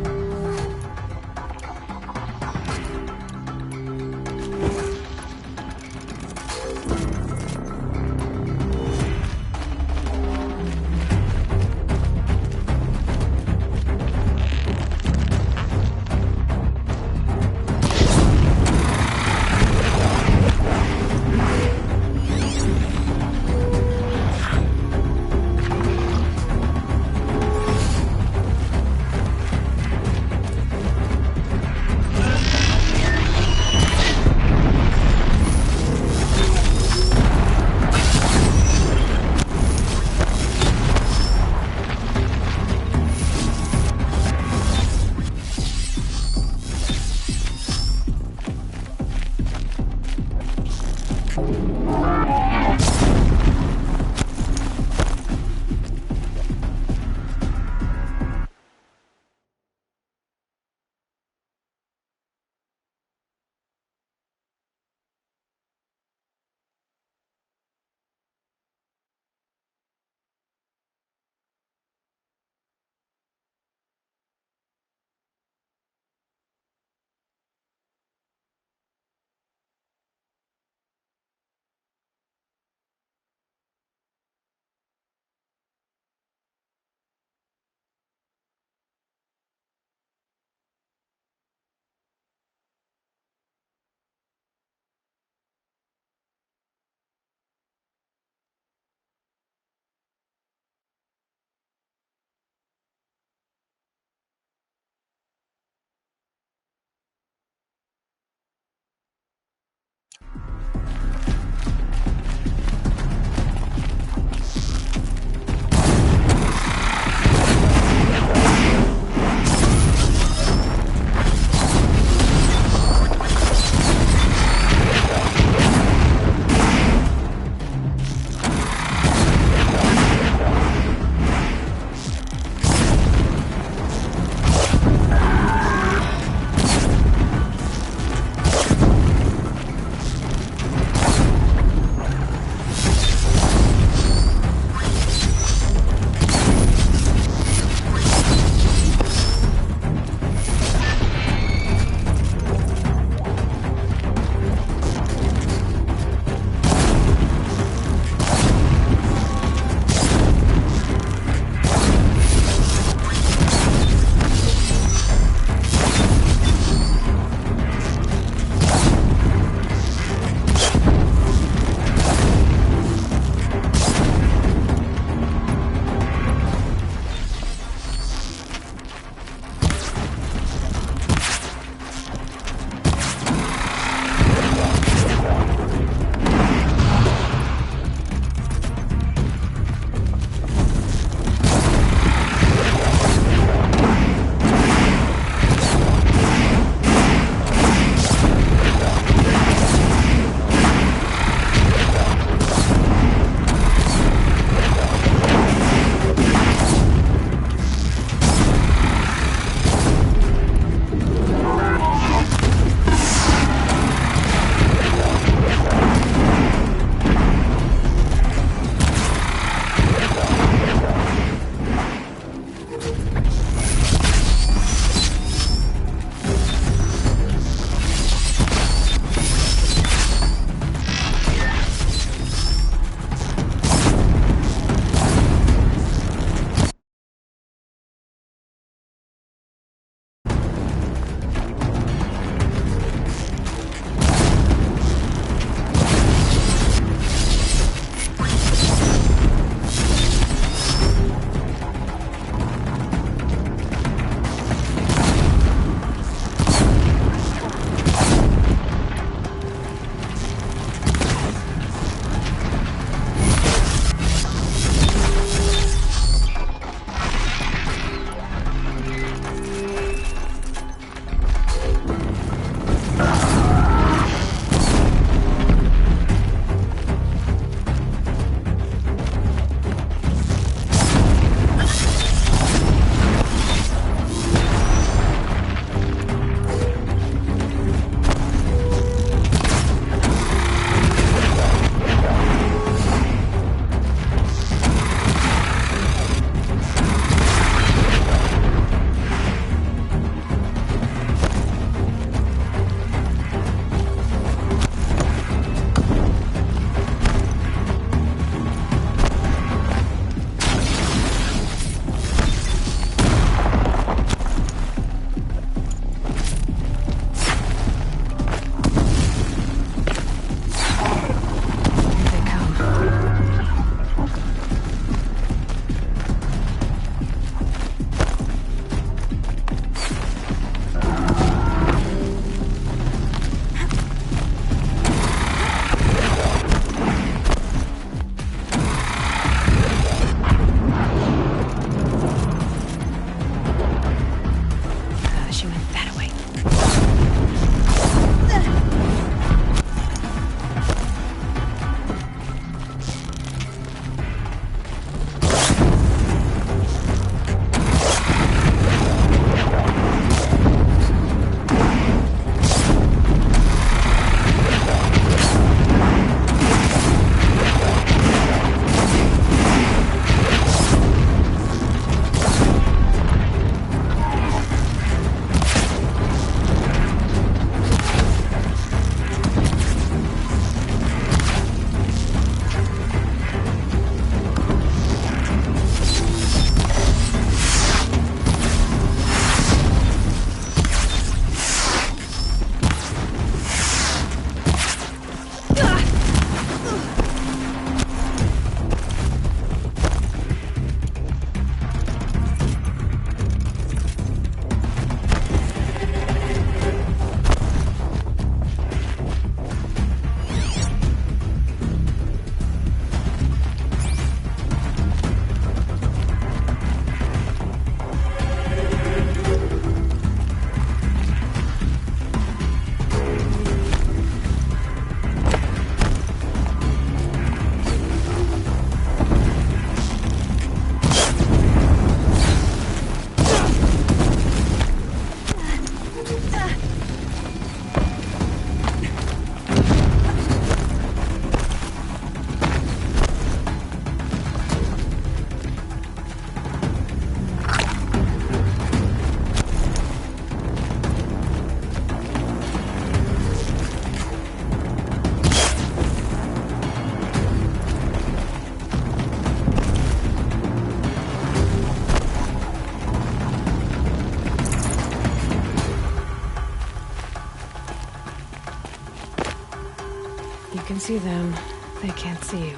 Speaker 1: see them, they can't see you.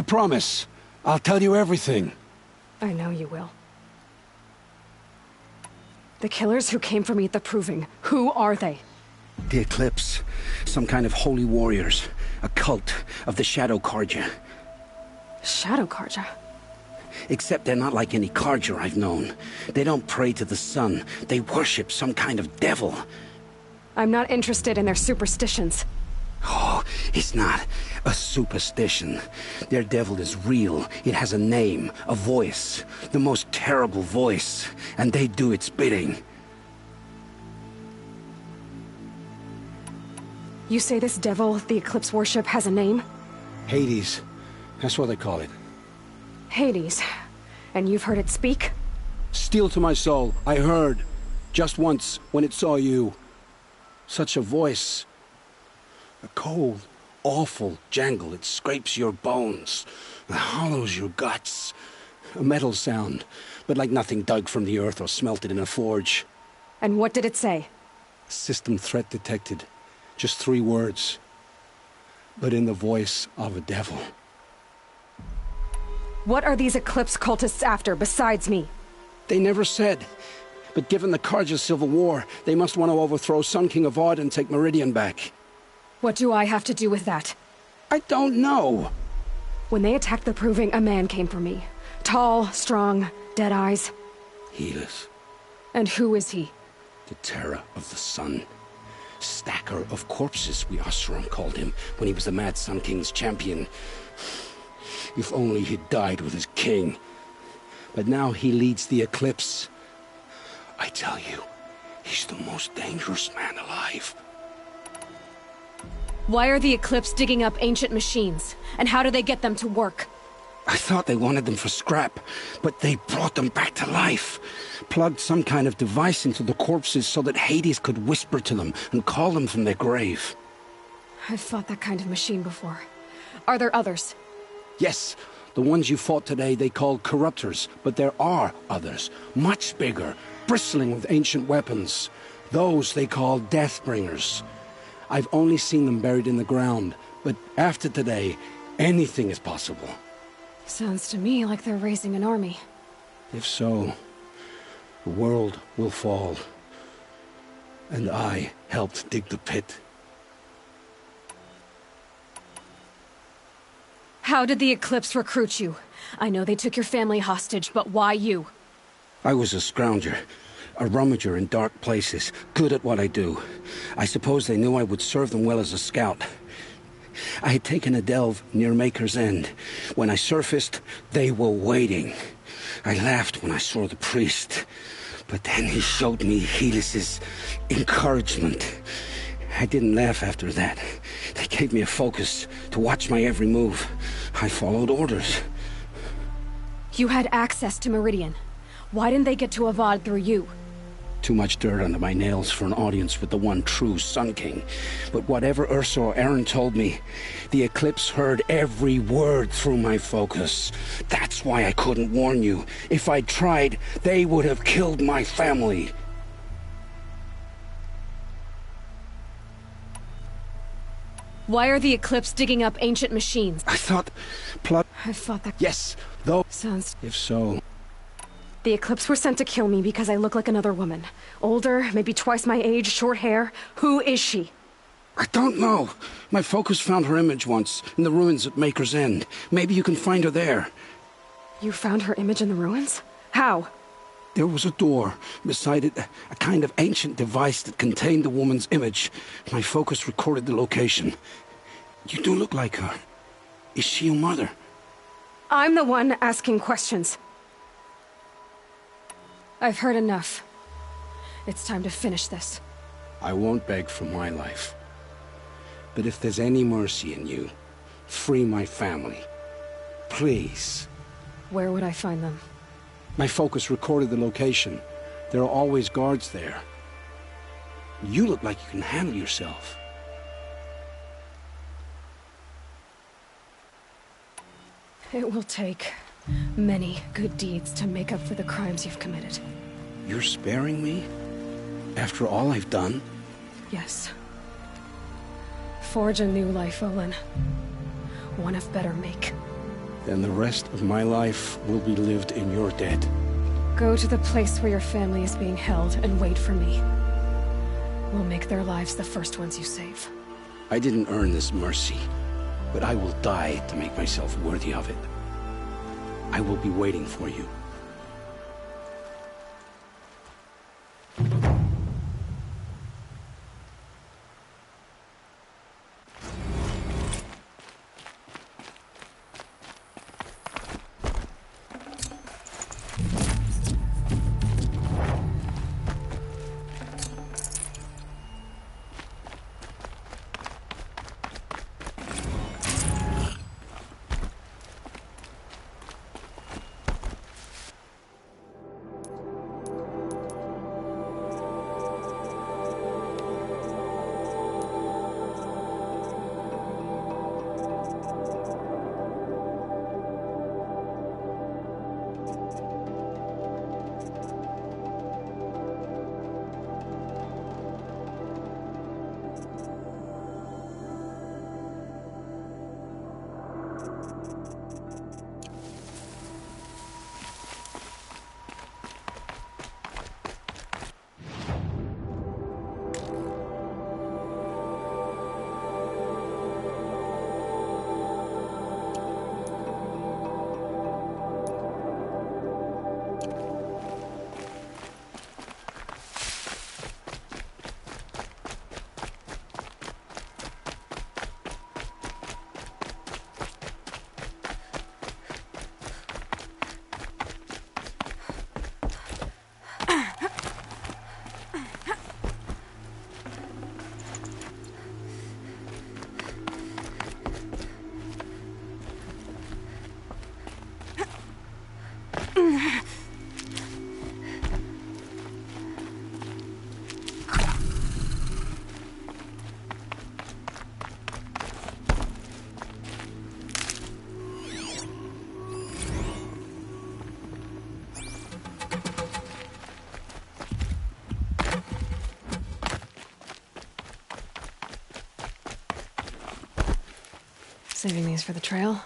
Speaker 7: I promise. I'll tell you everything.
Speaker 1: I know you will. The killers who came for me at the Proving, who are they?
Speaker 7: The Eclipse. Some kind of holy warriors. A cult of the Shadow Carja.
Speaker 1: Shadow Carja?
Speaker 7: Except they're not like any Carja I've known. They don't pray to the sun. They worship some kind of devil.
Speaker 1: I'm not interested in their superstitions.
Speaker 7: Oh, it's not a superstition. Their devil is real. It has a name, a voice. The most terrible voice. And they do its bidding.
Speaker 1: You say this devil the Eclipse worship has a name?
Speaker 7: Hades. That's what they call it.
Speaker 1: Hades. And you've heard it speak?
Speaker 7: Steel to my soul. I heard. Just once, when it saw you. Such a voice. A cold, awful jangle. It scrapes your bones. It hollows your guts. A metal sound, but like nothing dug from the earth or smelted in a forge.
Speaker 1: And what did it say?
Speaker 7: System threat detected. Just 3 words. But in the voice of a devil.
Speaker 1: What are these Eclipse cultists after, besides me?
Speaker 7: They never said. But given the Carja Civil War, they must want to overthrow Sun King Avad and take Meridian back.
Speaker 1: What do I have to do with that?
Speaker 7: I don't know.
Speaker 1: When they attacked the Proving, a man came for me. Tall, strong, dead eyes.
Speaker 7: Helis.
Speaker 1: And who is he?
Speaker 7: The terror of the sun. Stacker of corpses, we Oseram called him, when he was the Mad Sun King's champion. If only he'd died with his king. But now he leads the Eclipse. I tell you, he's the most dangerous man alive.
Speaker 1: Why are the Eclipse digging up ancient machines? And how do they get them to work?
Speaker 7: I thought they wanted them for scrap, but they brought them back to life. Plugged some kind of device into the corpses so that Hades could whisper to them and call them from their grave.
Speaker 1: I've fought that kind of machine before. Are there others?
Speaker 7: Yes, the ones you fought today they called corruptors, but there are others, much bigger, bristling with ancient weapons. Those they call Deathbringers. I've only seen them buried in the ground, but after today, anything is possible.
Speaker 1: Sounds to me like they're raising an army.
Speaker 7: If so, the world will fall. And I helped dig the pit.
Speaker 1: How did the Eclipse recruit you? I know they took your family hostage, but why you?
Speaker 7: I was a scrounger. A rummager in dark places, good at what I do. I suppose they knew I would serve them well as a scout. I had taken a delve near Maker's End. When I surfaced, they were waiting. I laughed when I saw the priest. But then he showed me Helis's encouragement. I didn't laugh after that. They gave me a focus to watch my every move. I followed orders.
Speaker 1: You had access to Meridian. Why didn't they get to Avad through you?
Speaker 7: Too much dirt under my nails for an audience with the one true Sun King. But whatever Ursa or Aaron told me, the Eclipse heard every word through my focus. That's why I couldn't warn you. If I'd tried, they would have killed my family.
Speaker 1: Why are the Eclipse digging up ancient machines?
Speaker 7: I thought...
Speaker 1: I thought that...
Speaker 7: Yes, though...
Speaker 1: Sounds...
Speaker 7: If so...
Speaker 1: The Eclipse were sent to kill me because I look like another woman. Older, maybe twice my age, short hair. Who is she?
Speaker 7: I don't know. My focus found her image once, in the ruins at Maker's End. Maybe you can find her there.
Speaker 1: You found her image in the ruins? How?
Speaker 7: There was a door. Beside it, a kind of ancient device that contained the woman's image. My focus recorded the location. You do look like her. Is she your mother?
Speaker 1: I'm the one asking questions. I've heard enough. It's time to finish this.
Speaker 7: I won't beg for my life. But if there's any mercy in you, free my family. Please.
Speaker 1: Where would I find them?
Speaker 7: My focus recorded the location. There are always guards there. You look like you can handle yourself.
Speaker 1: It will take many good deeds to make up for the crimes you've committed.
Speaker 7: You're sparing me? After all I've done?
Speaker 1: Yes. Forge a new life, Olin. One of better make.
Speaker 7: then the rest of my life will be lived in your debt.
Speaker 1: Go to the place where your family is being held and wait for me. We'll make their lives the first ones you save.
Speaker 7: I didn't earn this mercy, but I will die to make myself worthy of it. I will be waiting for you.
Speaker 1: Saving these for the trail.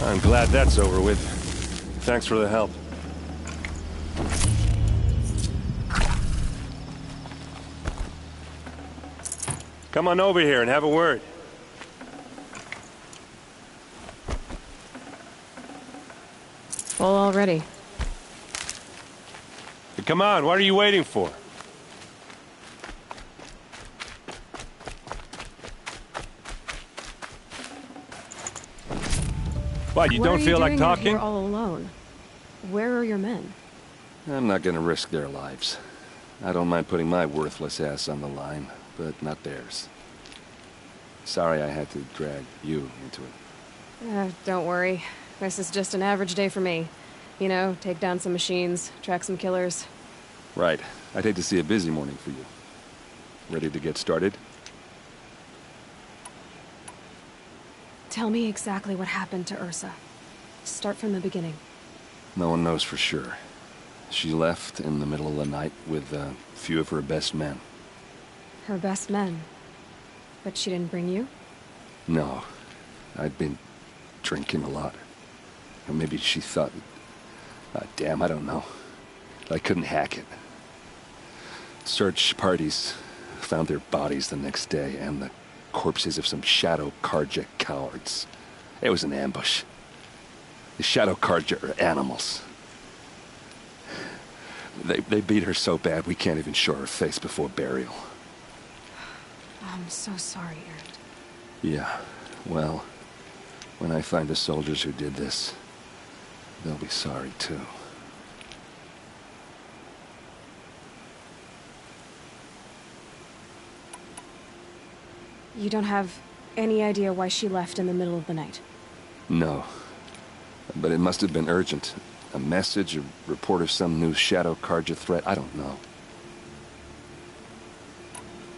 Speaker 5: I'm glad that's over with. Thanks for the help. Come on over here and have a word.
Speaker 1: Full already.
Speaker 5: The Come on, what are you waiting for? What, you don't feel like talking?
Speaker 1: You're all alone. Where are your men?
Speaker 5: I'm not gonna risk their lives. I don't mind putting my worthless ass on the line, but not theirs. Sorry I had to drag you into it.
Speaker 1: Don't worry. This is just an average day for me. You know, take down some machines, track some killers.
Speaker 5: Right. I'd hate to see a busy morning for you. Ready to get started?
Speaker 1: Tell me exactly what happened to Ursa. Start from the beginning.
Speaker 5: No one knows for sure. She left in the middle of the night with a few of her best men.
Speaker 1: Her best men? But she didn't bring you?
Speaker 5: No. I'd been drinking a lot. Or maybe she thought... damn, I don't know. I couldn't hack it. Search parties found their bodies the next day, and the corpses of some Shadow Karja cowards. It was an ambush. The Shadow Karja are animals. They beat her so bad we can't even show her face before burial.
Speaker 1: I'm so sorry, Erend.
Speaker 5: Yeah, well, when I find the soldiers who did this, they'll be sorry too.
Speaker 1: You don't have any idea why she left in the middle of the night?
Speaker 5: No. But it must have been urgent. A message, a report of some new Shadow Karja threat, I don't know.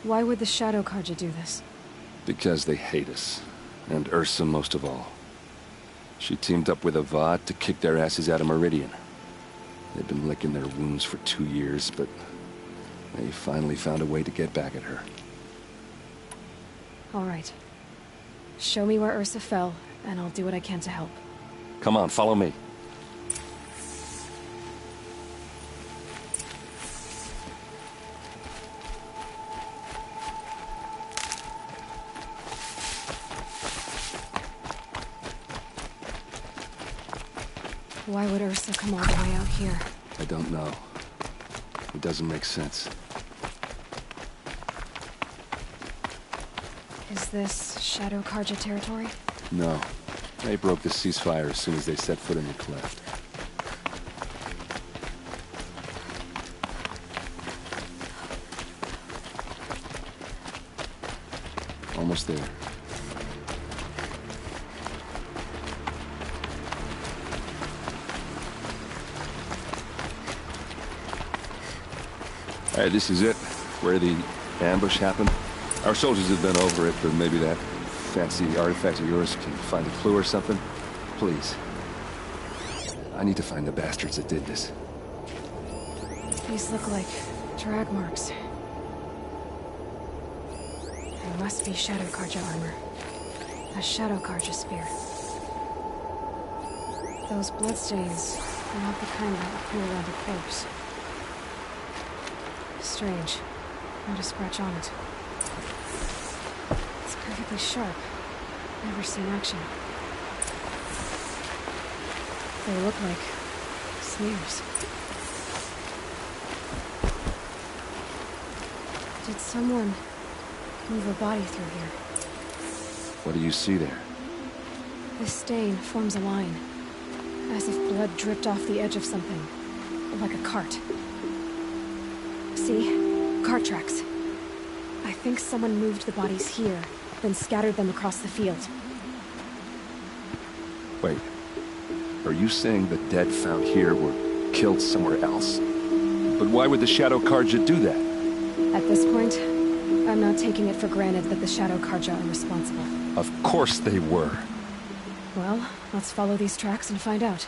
Speaker 1: Why would the Shadow Karja do this?
Speaker 5: Because they hate us. And Ursa most of all. She teamed up with Avad to kick their asses out of Meridian. They've been licking their wounds for 2 years, but they finally found a way to get back at her.
Speaker 1: All right. Show me where Ursa fell, and I'll do what I can to help.
Speaker 5: Come on, follow me.
Speaker 1: Why would Ursa come all the way out here?
Speaker 5: I don't know. It doesn't make sense.
Speaker 1: Is this Shadow Karja territory?
Speaker 5: No. They broke the ceasefire as soon as they set foot in the cleft. Almost there. All right, this is it, where the ambush happened. Our soldiers have been over it, but maybe that fancy artifact of yours can find a clue or something. Please. I need to find the bastards that did this.
Speaker 1: These look like drag marks. There must be Shadow Karja armor. A Shadow Karja spear. Those bloodstains are not the kind that appear around a corpse. Strange. Not a scratch on it. It's perfectly sharp. Never seen action. They look like smears. Did someone move a body through here?
Speaker 5: What do you see there?
Speaker 1: This stain forms a line, as if blood dripped off the edge of something, like a cart. See? Cart tracks. I think someone moved the bodies here, then scattered them across the field.
Speaker 5: Wait. Are you saying the dead found here were killed somewhere else? But why would the Shadow Karja do that?
Speaker 1: At this point, I'm not taking it for granted that the Shadow Karja are responsible.
Speaker 5: Of course they were.
Speaker 1: Well, let's follow these tracks and find out.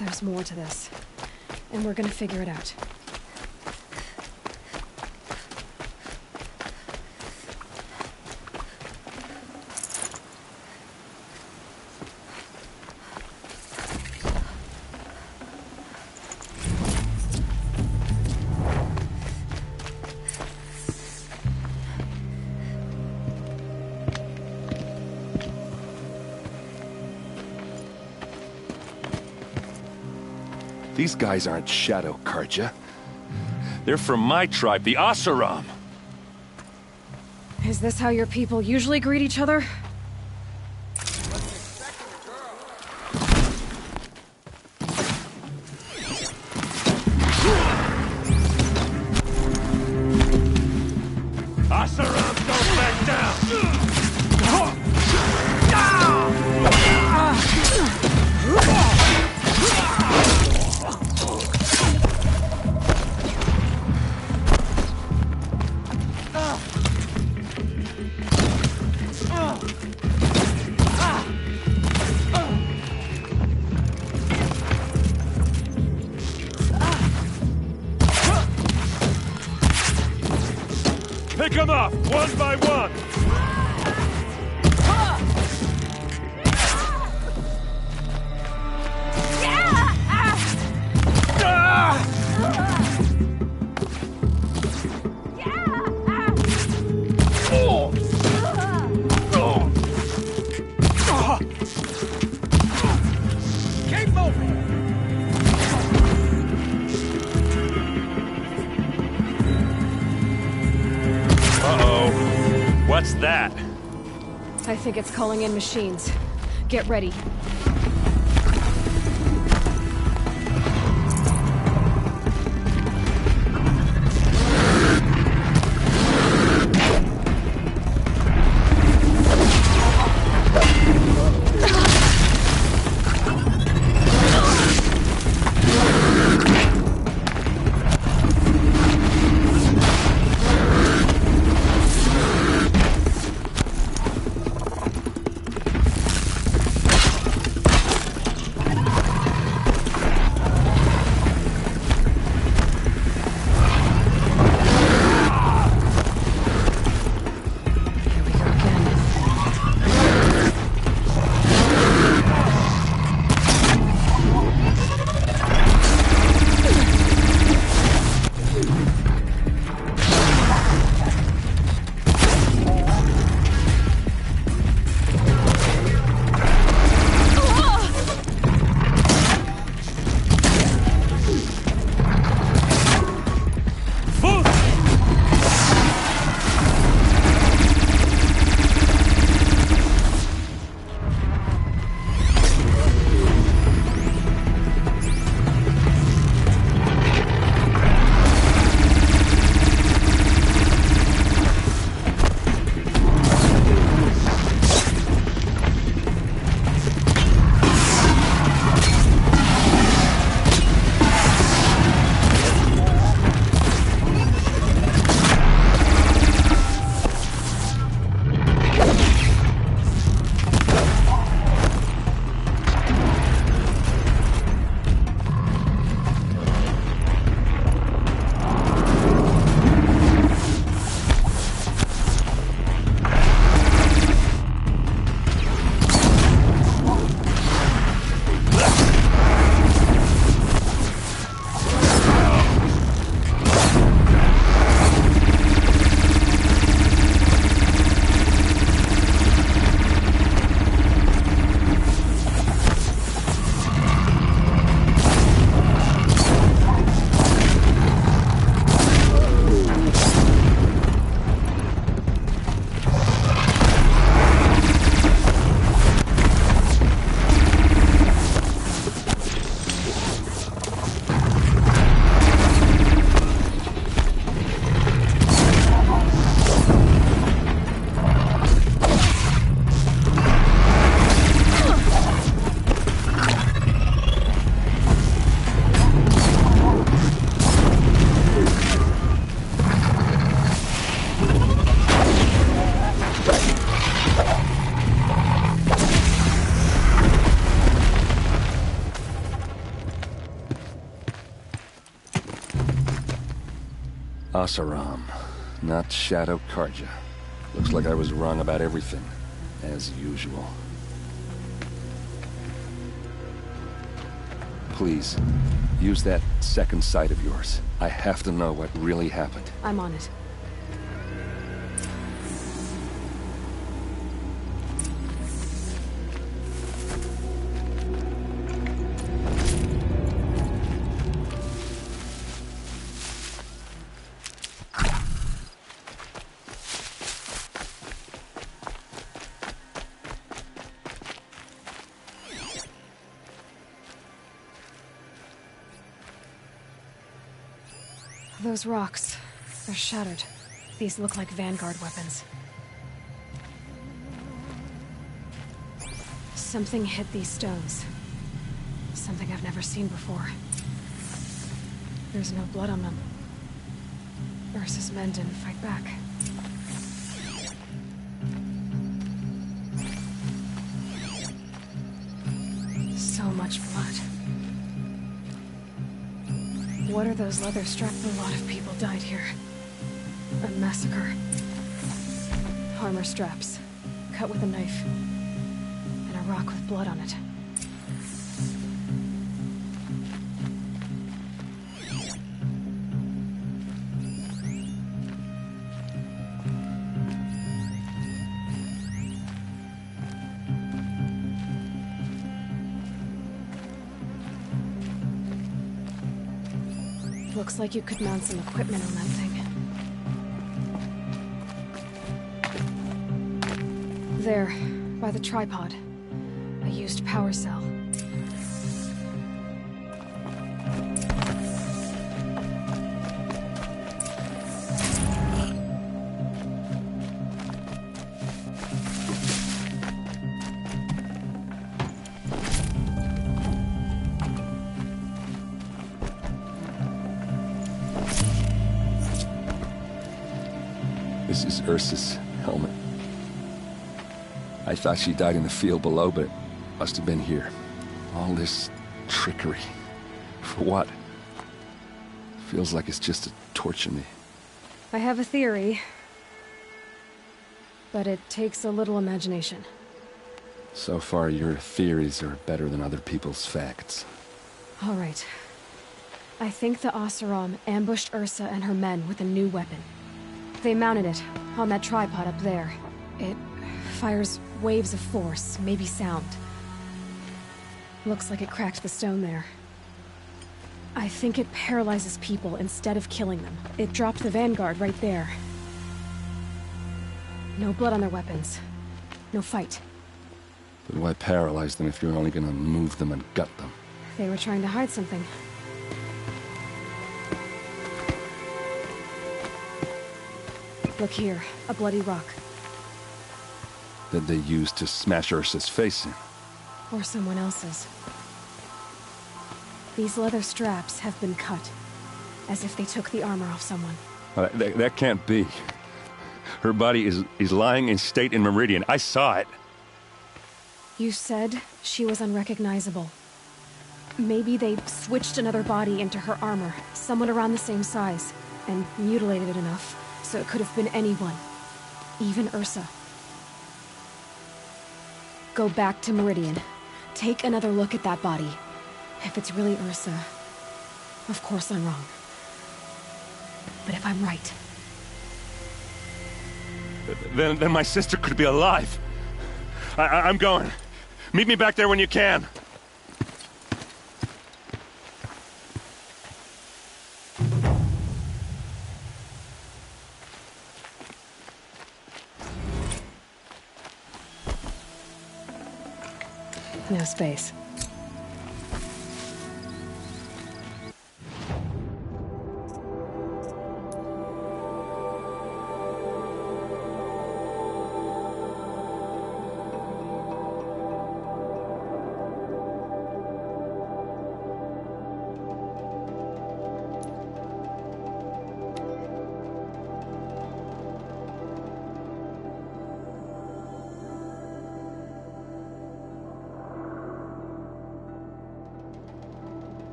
Speaker 1: There's more to this, and we're gonna figure it out.
Speaker 5: These guys aren't Shadow Karja. They're from my tribe, the Asaram.
Speaker 1: Is this how your people usually greet each other?
Speaker 11: Asaram, don't back down! Pick them off, one by one! Keep moving!
Speaker 22: Uh-oh. What's that?
Speaker 1: I think it's calling in machines. Get ready.
Speaker 5: Asaram, not Shadow Karja. Looks like I was wrong about everything, as usual. Please, use that second sight of yours. I have to know what really happened.
Speaker 1: I'm on it. Those rocks, they're shattered. These look like Vanguard weapons. Something hit these stones. Something I've never seen before. There's no blood on them. Ursa's men didn't fight back. So much blood. What are those leather straps? A lot of people died here. A massacre. Armor straps, cut with a knife. And a rock with blood on it. Looks like you could mount some equipment on that thing. There, by the tripod. A used power cell.
Speaker 5: This is Ursa's helmet. I thought she died in the field below, but it must have been here. All this trickery. For what? Feels like it's just to torture me.
Speaker 1: I have a theory. But it takes a little imagination.
Speaker 5: So far, your theories are better than other people's facts.
Speaker 1: All right. I think the Oseram ambushed Ursa and her men with a new weapon. They mounted it on that tripod up there. It fires waves of force, maybe sound. Looks like it cracked the stone there. I think it paralyzes people instead of killing them. It dropped the Vanguard right there. No blood on their weapons. No fight.
Speaker 5: But why paralyze them if you're only gonna move them and gut them?
Speaker 1: They were trying to hide something. Look here, a bloody rock.
Speaker 5: That they used to smash Ursa's face in.
Speaker 1: Or someone else's. These leather straps have been cut, as if they took the armor off someone.
Speaker 5: That can't be. Her body is lying in state in Meridian. I saw it.
Speaker 1: You said she was unrecognizable. Maybe they switched another body into her armor, someone around the same size, and mutilated it enough. So it could have been anyone. Even Ursa. Go back to Meridian. Take another look at that body. If it's really Ursa, of course I'm wrong. But if I'm right...
Speaker 22: Then my sister could be alive. I'm going. Meet me back there when you can.
Speaker 1: No space.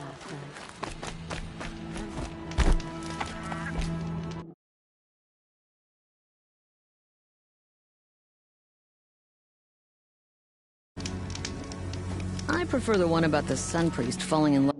Speaker 9: path, then.
Speaker 14: I prefer the one about the sun priest falling in love.